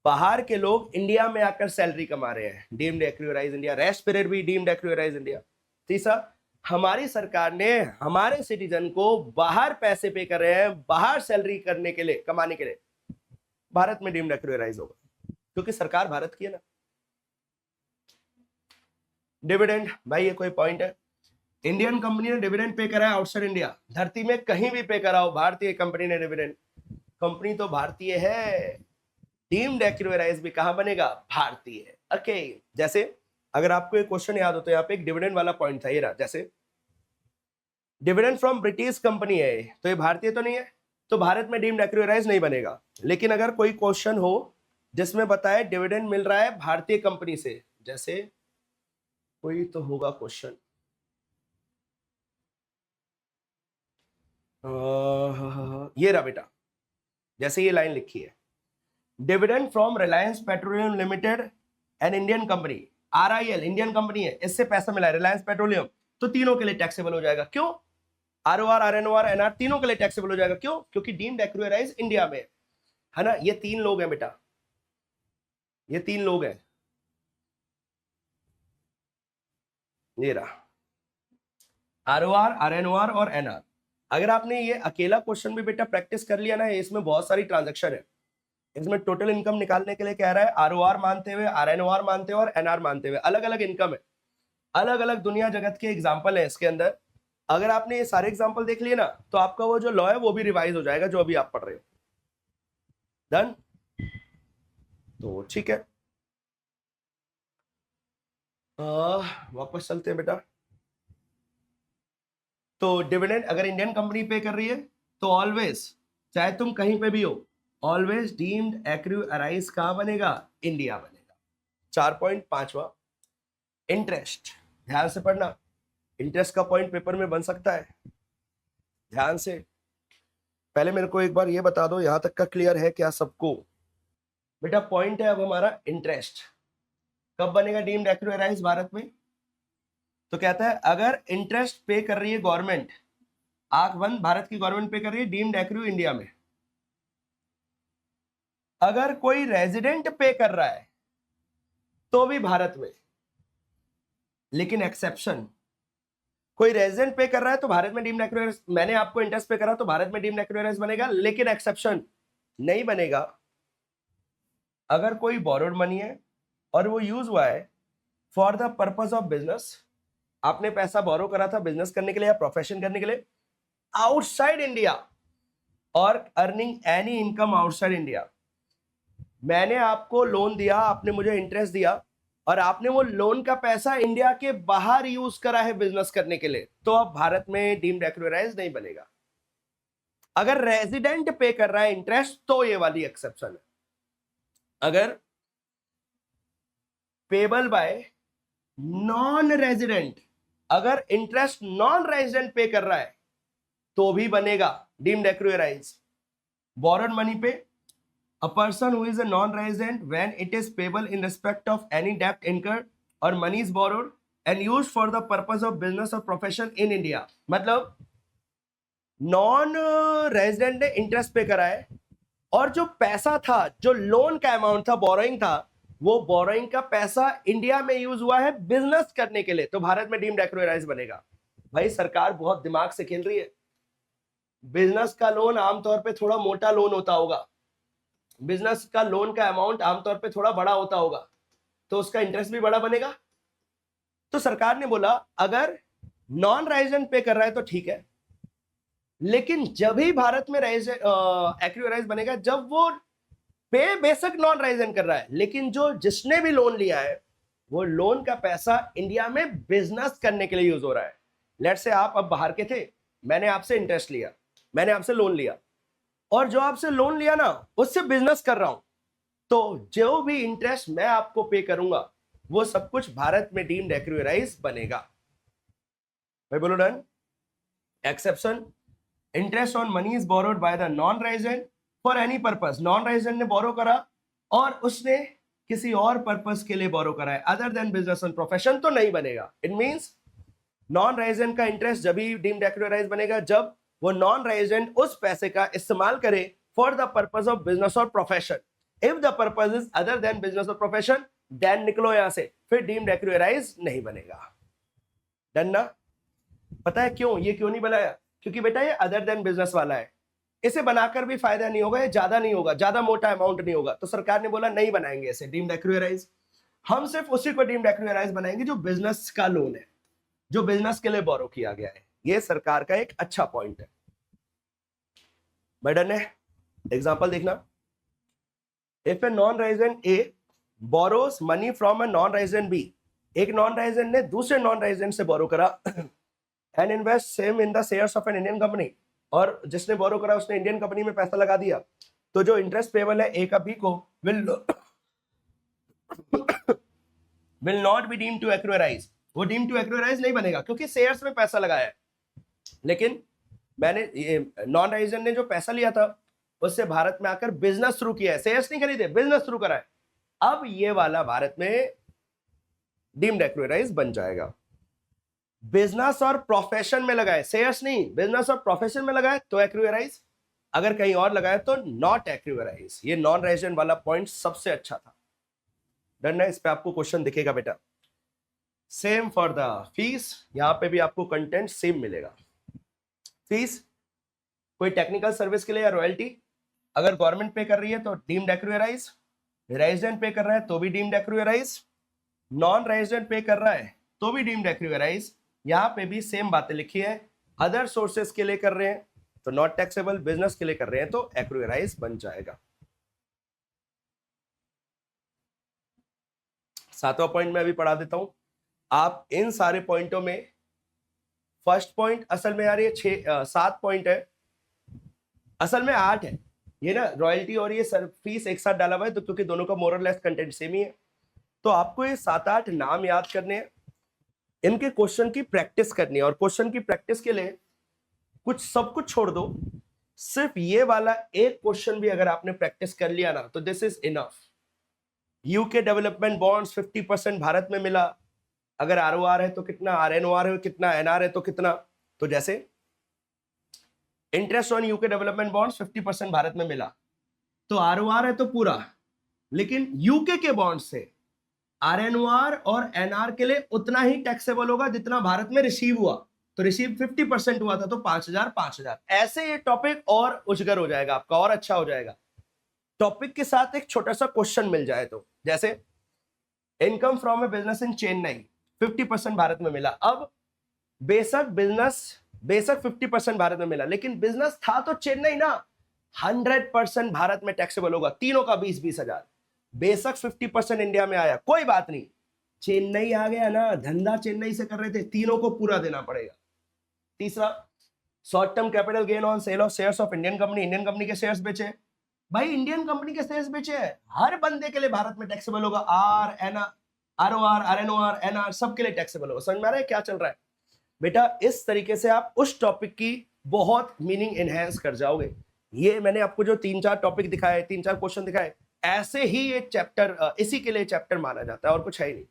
बाहर के लोग इंडिया में आकर सैलरी कमा रहे हैं, deemed accrue arise India. Rest period भी डीम्ड एक्रू एराइज इंडिया। तीसरा, हमारी सरकार ने हमारे सिटीजन को बाहर पैसे पे कर रहे हैं, बाहर सैलरी करने के लिए, कमाने के लिए, भारत में डीम्ड एक्रू एराइज होगा, क्योंकि सरकार भारत की है ना। डिविडेंड, भाई ये कोई पॉइंट है? इंडियन कंपनी ने डिविडेंड पे करा है आउटसाइड इंडिया, धरती में कहीं भी पे कराओ, भारतीय कंपनी ने डिविडेंड, कंपनी तो भारतीय है, डीम्ड एक्रू एराइज भी कहां बनेगा? भारतीय। ओके, जैसे अगर आपको एक क्वेश्चन याद हो तो यहाँ पे एक डिविडेंड वाला पॉइंट था, ये रहा, जैसे डिविडेंड फ्रॉम ब्रिटिश कंपनी है, तो ये भारतीय तो नहीं है, तो भारत में डीम्ड एक्रू एराइज नहीं बनेगा। लेकिन अगर कोई क्वेश्चन हो जिसमें बताए डिविडेंड मिल रहा है भारतीय कंपनी से, जैसे कोई तो होगा क्वेश्चन, ये रहा बेटा, जैसे ये लाइन लिखी है, dividend from Reliance petroleum limited N Indian company, RIL Indian company है, इससे पैसा मिला है रिलायंस पेट्रोलियम, तो तीनों के लिए टैक्सेबल हो जाएगा। क्यों? ROR, RNOR, NR तीनों के लिए टैक्सेबल हो जाएगा। क्यों? क्योंकि डीम्ड एक्रू एराइज इंडिया में है ना। ये 3 लोग हैं बेटा, ये 3 लोग हैं, ये रहा ROR, RNOR और NR। अगर आपने ये अकेला क्वेश्चन भी बेटा प्रैक्टिस कर लिया ना, इसमें बहुत सारी ट्रांजैक्शन है, इसमें टोटल इनकम निकालने के लिए कह रहा है, ROR मानते हुए, RNOR मानते हुए और NR मानते हुए, अलग अलग इनकम है, अलग अलग दुनिया जगत के एग्जाम्पल है इसके अंदर। अगर आपने ये सारे एग्जाम्पल देख लिए ना, तो आपका वो जो लॉ है वो भी रिवाइज हो जाएगा, जो अभी आप पढ़ रहे हो। डन? तो ठीक है, वापस चलते हैं बेटा। तो डिविडेंड अगर इंडियन कंपनी पे कर रही है, तो ऑलवेज, चाहे तुम कहीं पे भी हो, ऑलवेज डीम्ड एक्रू एराइज कहां बनेगा? इंडिया बनेगा। 4.5वां, इंटरेस्ट, ध्यान से पढ़ना, इंटरेस्ट का पॉइंट पेपर में बन सकता है, ध्यान से। पहले मेरे को एक बार ये बता दो, यहां तक का क्लियर है क्या सबको? बेटा पॉइंट है अब हमारा इंटरेस्ट, कब बनेगा डीम्ड एक्रू एराइज भारत में? तो कहता है अगर इंटरेस्ट पे कर रही है गवर्नमेंट, आंख बंद, भारत की गवर्नमेंट पे कर रही है डीम्ड एक्रू इंडिया में, अगर कोई रेजिडेंट पे कर रहा है तो भी भारत में, लेकिन एक्सेप्शन, कोई रेजिडेंट पे कर रहा है तो भारत में डीम्ड एक्रू एराइज, मैंने आपको इंटरेस्ट पे करा तो भारत में डीम्ड एक्रू एराइज बनेगा, लेकिन एक्सेप्शन नहीं बनेगा अगर कोई बोरोड मनी है और वो यूज हुआ है for the purpose of business, आपने पैसा बोरो करा था बिजनेस करने के लिए या प्रोफेशन करने के लिए आउटसाइड इंडिया, और earning any income outside India. मैंने आपको लोन दिया, आपने मुझे इंटरेस्ट दिया, और आपने वो लोन का पैसा इंडिया के बाहर यूज करा है बिजनेस करने के लिए, तो अब भारत में डीम्ड एक्वायराइज नहीं बनेगा। अगर रेजिडेंट पे कर रहा है इंटरेस्ट तो ये वाली एक्सेप्शन है। अगर पेबल बाय नॉन रेजिडेंट, अगर इंटरेस्ट नॉन रेजिडेंट पे कर रहा है तो भी बनेगा डीम्ड एक्वायराइज। बोरोड मनी पे a person who is a non-resident when it is payable in respect of any debt incurred or money is borrowed and used for the purpose of business or profession in India। मतलब non resident ने interest पे करा है, और जो पैसा था, जो लोन का अमाउंट था, बोरोइंग था, वो बोरोइंग का पैसा इंडिया में यूज हुआ है बिजनेस करने के लिए, तो भारत में डीम्ड एक्वायराइज बनेगा। भाई सरकार बहुत दिमाग से खेल रही है। बिजनेस का लोन आमतौर पे थोड़ा मोटा लोन होता होगा, बिजनेस का लोन का अमाउंट आमतौर पे थोड़ा बड़ा होता होगा, तो उसका इंटरेस्ट भी बड़ा बनेगा। तो सरकार ने बोला अगर नॉन रेजिडेंट पे कर रहा है तो ठीक है, लेकिन जब ही भारत में एक्वायराइज बनेगा जब वो पे बेशक नॉन रेजिडेंट कर रहा है, लेकिन जो जिसने भी लोन लिया है वो लोन का पैसा इंडिया में बिजनेस करने के लिए यूज हो रहा है। लेट से आप अब बाहर के थे, मैंने आपसे इंटरेस्ट लिया, मैंने आपसे लोन लिया, और जो आपसे लोन लिया ना उससे बिजनेस कर रहा हूं, तो जो भी इंटरेस्ट मैं आपको पे करूंगा वो सब कुछ भारत में डीम्ड एक्वायराइज बनेगा। भाई बोलो done. Exception, interest on money is borrowed by the non resident for any purpose. Non resident ने बोरो करा और उसने किसी और पर्पस के लिए बोरो करा है other than business and profession, तो नहीं बनेगा। इट मींस नॉन रेजिडेंट का इंटरेस्ट जब भी डीम्ड एक्वायराइज बनेगा जब वो नॉन रेजिडेंट उस पैसे का इस्तेमाल करे for the purpose of business और profession. If the purpose is other than business और प्रोफेशन देन निकलो यहां से, फिर डीम्ड एक्वायराइज नहीं बनेगा। डन ना। पता है क्यों, ये क्यों नहीं बनाया? क्योंकि बेटा ये अदर देन बिजनेस वाला है, इसे बनाकर भी फायदा नहीं होगा, ये ज्यादा नहीं होगा, ज्यादा मोटा अमाउंट नहीं होगा, तो सरकार ने बोला नहीं बनाएंगे इसे डीम्ड एक्वायराइज। हम सिर्फ उसी को डीम्ड एक्वायराइज बनाएंगे जो बिजनेस का लोन है, जो बिजनेस के लिए बोरो किया गया है। ये सरकार का एक अच्छा पॉइंट है। मैडम ने एग्जांपल देखना, if a non resident A borrows money from a non resident B, एक नॉन रेजिडेंट ने दूसरे नॉन रेजिडेंट से बोरो करा and invest same in the shares of an Indian company, और जिसने बोरो करा उसने इंडियन कंपनी में पैसा लगा दिया, तो जो इंटरेस्ट पेबल है ए का बी को will not be deemed to accrue arise. वो डीम टू एक्वायराइज नहीं बनेगा क्योंकि शेयर्स में पैसा लगाया है, लेकिन मैंने नॉन रेजिडेंट ने जो पैसा लिया था उससे भारत में आकर बिजनेस शुरू किया है, शेयर्स नहीं खरीदे, बिजनेस शुरू करा है, अब ये वाला भारत में डीम्ड एक्वायराइज बन जाएगा। बिजनेस और प्रोफेशन में लगाए, शेयर्स नहीं, बिजनेस और प्रोफेशन में लगाए तो एक्वायराइज, अगर कहीं और लगाए तो नॉट एक्वायराइज। ये नॉन रेजिडेंट वाला पॉइंट सबसे अच्छा था। डन है, इस पे आपको क्वेश्चन दिखेगा बेटा। सेम फॉर द फीस, यहां पे भी आपको कंटेंट सेम मिलेगा। फीस कोई टेक्निकल सर्विस के लिए या रॉयल्टी, अगर गवर्नमेंट पे कर रही है तो डीम्ड एक्वायराइज, रेजिडेंट पे कर रहा है तो भी डीम्ड एक्वायराइज, नॉन रेजिडेंट पे कर रहा है तो भी डीम्ड एक्वायराइज। यहां पे भी सेम बातें लिखी है, अदर सोर्सेस के लिए कर रहे हैं तो नॉट टैक्सेबल, बिजनेस के लिए कर रहे हैं तो एक्वायराइज बन जाएगा। सातवां पॉइंट मैं अभी पढ़ा देता हूं, आप इन सारे पॉइंटों में फर्स्ट पॉइंट, असल में यार ये 7 पॉइंट है, असल में 8 है ये ना, रॉयल्टी और ये फीस एक साथ डाला हुआ है तो क्योंकि दोनों का मोर और लेस कंटेंट सेम ही है, तो आपको ये 7-8 नाम याद करने हैं, इनके क्वेश्चन की प्रैक्टिस करनी है, और क्वेश्चन की प्रैक्टिस के लिए कुछ सब कुछ छोड़ दो, सिर्फ ये वाला एक क्वेश्चन भी अगर आपने प्रैक्टिस कर लिया ना तो this is enough. UK development bonds 50% Bharat में मिला, अगर आरओआर है तो कितना, आरएनओआर है कितना, एनआर है तो कितना, तो जैसे interest on UK development bonds 50% Bharat में मिला, तो आरओआर है तो पूरा, लेकिन यूके के बॉन्ड से आरएनओआर और एनआर के लिए उतना ही टैक्सेबल होगा जितना भारत में रिसीव हुआ, तो रिसीव 50% हुआ था तो 5,000 ऐसे ये टॉपिक और उजगर हो जाएगा आपका, और अच्छा हो जाएगा। टॉपिक के साथ एक छोटा सा क्वेश्चन मिल जाए तो, जैसे income from A business in Chennai 50% Bharat में मिला। अब बेशक 50% भारत में मिला, लेकिन बिजनेस था तो चेन्नई ना। 100% भारत में टैक्सेबल होगा, तीनों का 20-20 हजार। बेशक 50% इंडिया में आया, कोई बात नहीं, चेन्नई आ गया ना, धंधा चेन्नई से कर रहे थे, तीनों को पूरा देना पड़ेगा। तीसरा, short term capital gain on sale of shares of Indian company, Indian company के शेयर्स बेचे भाई, इंडियन कंपनी के शेयर्स बेचे हैं, हर बंदे के लिए भारत में टैक्सेबल होगा। R N R O R N O R N R सबके लिए टैक्सेबल होगा। समझ में आ रहा है क्या चल रहा है बेटा? इस तरीके से आप उस टॉपिक की बहुत मीनिंग एनहेंस कर जाओगे। ये मैंने आपको जो 3-4 टॉपिक दिखाए, 3-4 क्वेश्चन दिखाए, ऐसे ही ये चैप्टर, इसी के लिए चैप्टर माना जाता है, और कुछ है ही नहीं।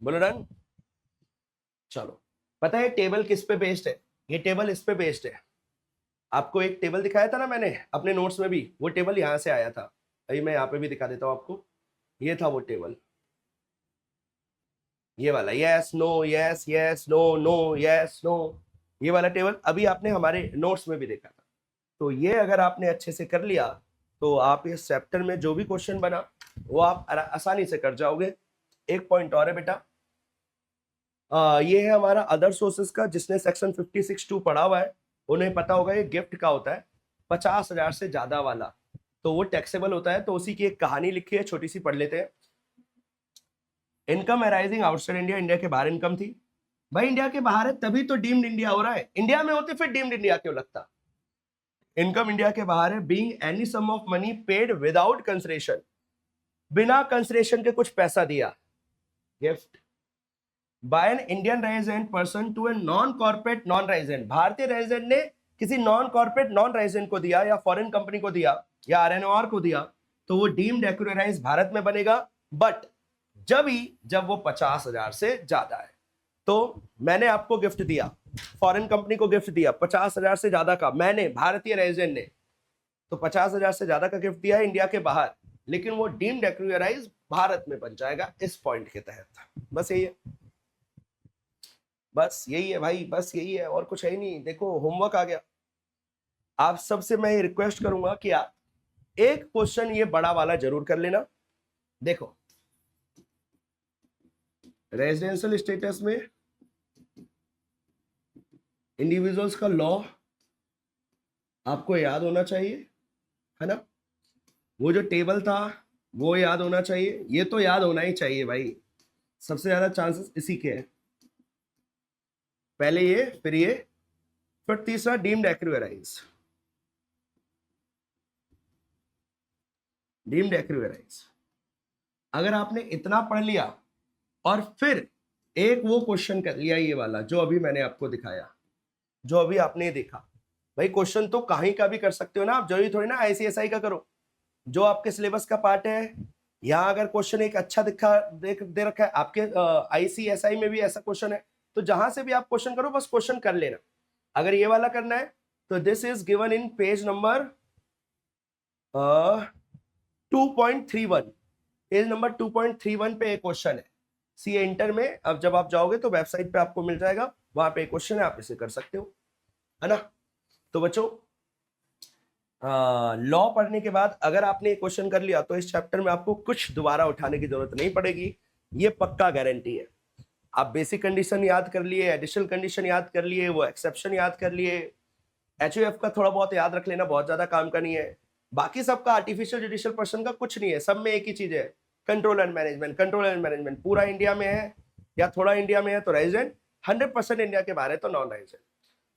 बोलो रन। चलो, पता है टेबल किस पे बेस्ड है? ये टेबल इस पे बेस्ड है। आपको एक टेबल दिखाया था ना मैंने अपने नोट्स में भी, वो टेबल यहां से आया था। अभी मैं यहाँ पे भी दिखा देता हूँ आपको। ये था वो टेबल, ये वाला, yes no yes yes no no yes no, ये वाला टेबल अभी आपने हमारे नोट्स में भी देखा था। तो ये अगर आपने अच्छे से कर लिया तो आप इस चैप्टर में जो भी क्वेश्चन बना वो आप आसानी से कर जाओगे। एक पॉइंट और है बेटा, ये है हमारा अदर सोर्सेस का। जिसने सेक्शन 56(2) पढ़ा हुआ है उन्हें पता होगा ये गिफ्ट का होता है 50,000 से ज्यादा वाला, तो वो टैक्सेबल होता है। तो उसी की एक कहानी लिखी है, छोटी सी पढ़ लेते हैं। Income arising outside India, India के बाहर इनकम थी। भाई इंडिया के बाहर है तभी तो डीम्ड इंडिया हो रहा है, इंडिया में होते फिर डीम्ड इंडिया क्यों लगता? इनकम इंडिया के बाहर है, being any sum of money paid without consideration, बिना कंसिडरेशन के कुछ पैसा दिया, gift by an Indian resident person to a non corporate non resident, भारतीय रेजिडेंट ने किसी नॉन कॉर्पोरेट नॉन रेजिडेंट को दिया, या फॉरेन कंपनी को दिया, या आरएनओआर को दिया, तो वो डीम्ड एक्यूरेराइज भारत में बनेगा। बट जब वो 50,000 से ज्यादा है। तो मैंने आपको गिफ्ट दिया, फॉरेन कंपनी को गिफ्ट दिया 50,000 से ज्यादा का, मैंने भारतीय रेजिडेंट ने, तो 50,000 से ज्यादा का गिफ्ट दिया है इंडिया के बाहर, लेकिन वो डीम्ड एक्यूरेराइज भारत में बन जाएगा इस पॉइंट के तहत। बस यही है, बस यही है भाई, बस यही है, और कुछ है ही नहीं। देखो होमवर्क आ गया। आप सबसे मैं रिक्वेस्ट करूंगा कि आप एक क्वेश्चन ये बड़ा वाला जरूर कर लेना। देखो, रेजिडेंशियल स्टेटस में इंडिविजुअल्स का लॉ आपको याद होना चाहिए, है ना? वो जो टेबल था वो याद होना चाहिए, ये तो याद होना ही चाहिए भाई, सबसे ज्यादा चांसेस इसी के हैं। पहले ये, फिर ये, फिर तीसरा डीम्ड एक्यूरेराइज। डीम्ड एक्यूरेराइज अगर आपने इतना पढ़ लिया और फिर एक वो क्वेश्चन कर लिया, ये वाला जो अभी मैंने आपको दिखाया, जो अभी आपने देखा, भाई क्वेश्चन तो कहीं का भी कर सकते हो ना आप, जरूरी थोड़ी ना आईसीएसआई का करो, जो आपके सिलेबस का पार्ट है। यहाँ अगर क्वेश्चन एक अच्छा दे रखा है, आपके आईसीएसआई में भी ऐसा क्वेश्चन है, तो जहां से भी आप क्वेश्चन करो बस क्वेश्चन कर लेना। अगर ये वाला करना है तो this is given in page number 2.31, page number 2.31 पे एक क्वेश्चन है सीए इंटर में। अब जब आप जाओगे तो वेबसाइट पे आपको मिल जाएगा, वहां पे एक क्वेश्चन है, आप इसे कर सकते हो, है ना? तो बच्चों, लॉ पढ़ने के बाद अगर आपने एक क्वेश्चन कर लिया तो इस चैप्टर में आपको कुछ दोबारा उठाने की जरूरत नहीं पड़ेगी, ये पक्का गारंटी है। आप बेसिक कंडीशन याद कर लिए, एडिशनल कंडीशन याद कर लिए, वो एक्सेप्शन याद कर लिए, एचयूएफ का थोड़ा बहुत याद रख लेना, बहुत ज्यादा काम का नहीं है। बाकी सबका आर्टिफिशियल जुडिशियल पर्सन का कुछ नहीं है, सब में एक ही चीज है, control and management. Control and management पूरा इंडिया में है या थोड़ा इंडिया में है तो रेजिडेंट, 100% इंडिया के बाहर है तो नॉन रेजिडेंट।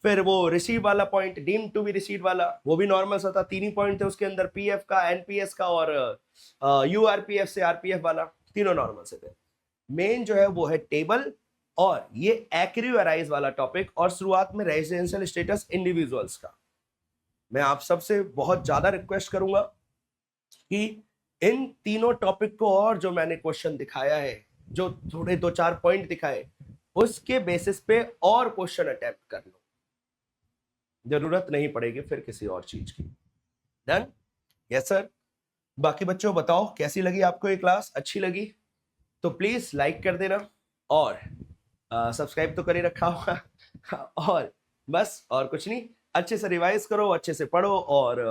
फिर वो रिसीव वाला point, deem to be receive वाला, वो भी नॉर्मल सा था, 3 ही पॉइंट थे उसके अंदर, पीएफ का, एनपीएस का और यूआरपीएफ से आरपीएफ वाला, तीनों नॉर्मल से थे। मेन जो है वो है टेबल और ये एक्यूरेराइज वाला टॉपिक, और शुरुआत में रेजिडेंशियल स्टेटस इंडिविजुअल्स का। मैं आप सबसे बहुत ज्यादा रिक्वेस्ट करूंगा कि इन तीनों टॉपिक को, और जो मैंने क्वेश्चन दिखाया है, जो थोड़े 2-4 पॉइंट दिखाए, उसके बेसिस पे और क्वेश्चन अटेम्प्ट कर लो, जरूरत नहीं पड़ेगी फिर किसी और चीज की। डन? Yes sir. बाकी बच्चों बताओ कैसी लगी आपको ये क्लास? अच्छी लगी तो प्लीज लाइक कर देना, और सब्सक्राइब तो कर ही रखा होगा और बस, और कुछ नहीं, अच्छे से रिवाइज करो, अच्छे से पढ़ो और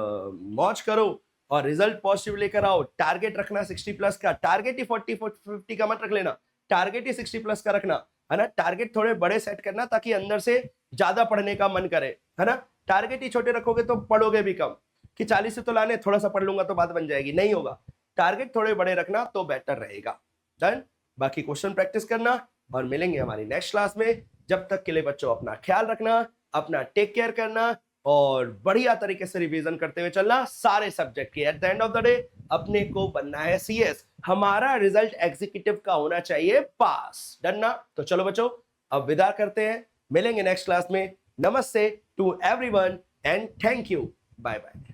मौज करो, और रिजल्ट पॉजिटिव लेकर आओ। टारगेट रखना 60 प्लस का, टारगेट ही 40 50 का मत रख लेना, टारगेट ही 60 प्लस का रखना, है ना। टारगेट थोड़े बड़े सेट करना ताकि अंदर से ज्यादा पढ़ने का मन करे, है ना। टारगेट ही छोटे रखोगे तो पढ़ोगे भी कम, कि 40 से तो लाने, थोड़ा सा पढ़ लूंगा तो बात बन जाएगी, नहीं होगा। टारगेट थोड़े बड़े रखना तो बेटर रहेगा। डन। बाकी क्वेश्चन प्रैक्टिस करना और मिलेंगे हमारी नेक्स्ट क्लास में। जब तक के लिए बच्चों अपना ख्याल रखना, अपना टेक केयर करना और बढ़िया तरीके से रिवीजन करते हुए चलना सारे सब्जेक्ट की। At the end of the day अपने को बनना है सीएस, हमारा रिजल्ट एग्जीक्यूटिव का होना चाहिए पास। डन ना? तो चलो बच्चों अब विदा करते हैं, मिलेंगे नेक्स्ट क्लास में। नमस्ते to everyone and thank you, bye bye.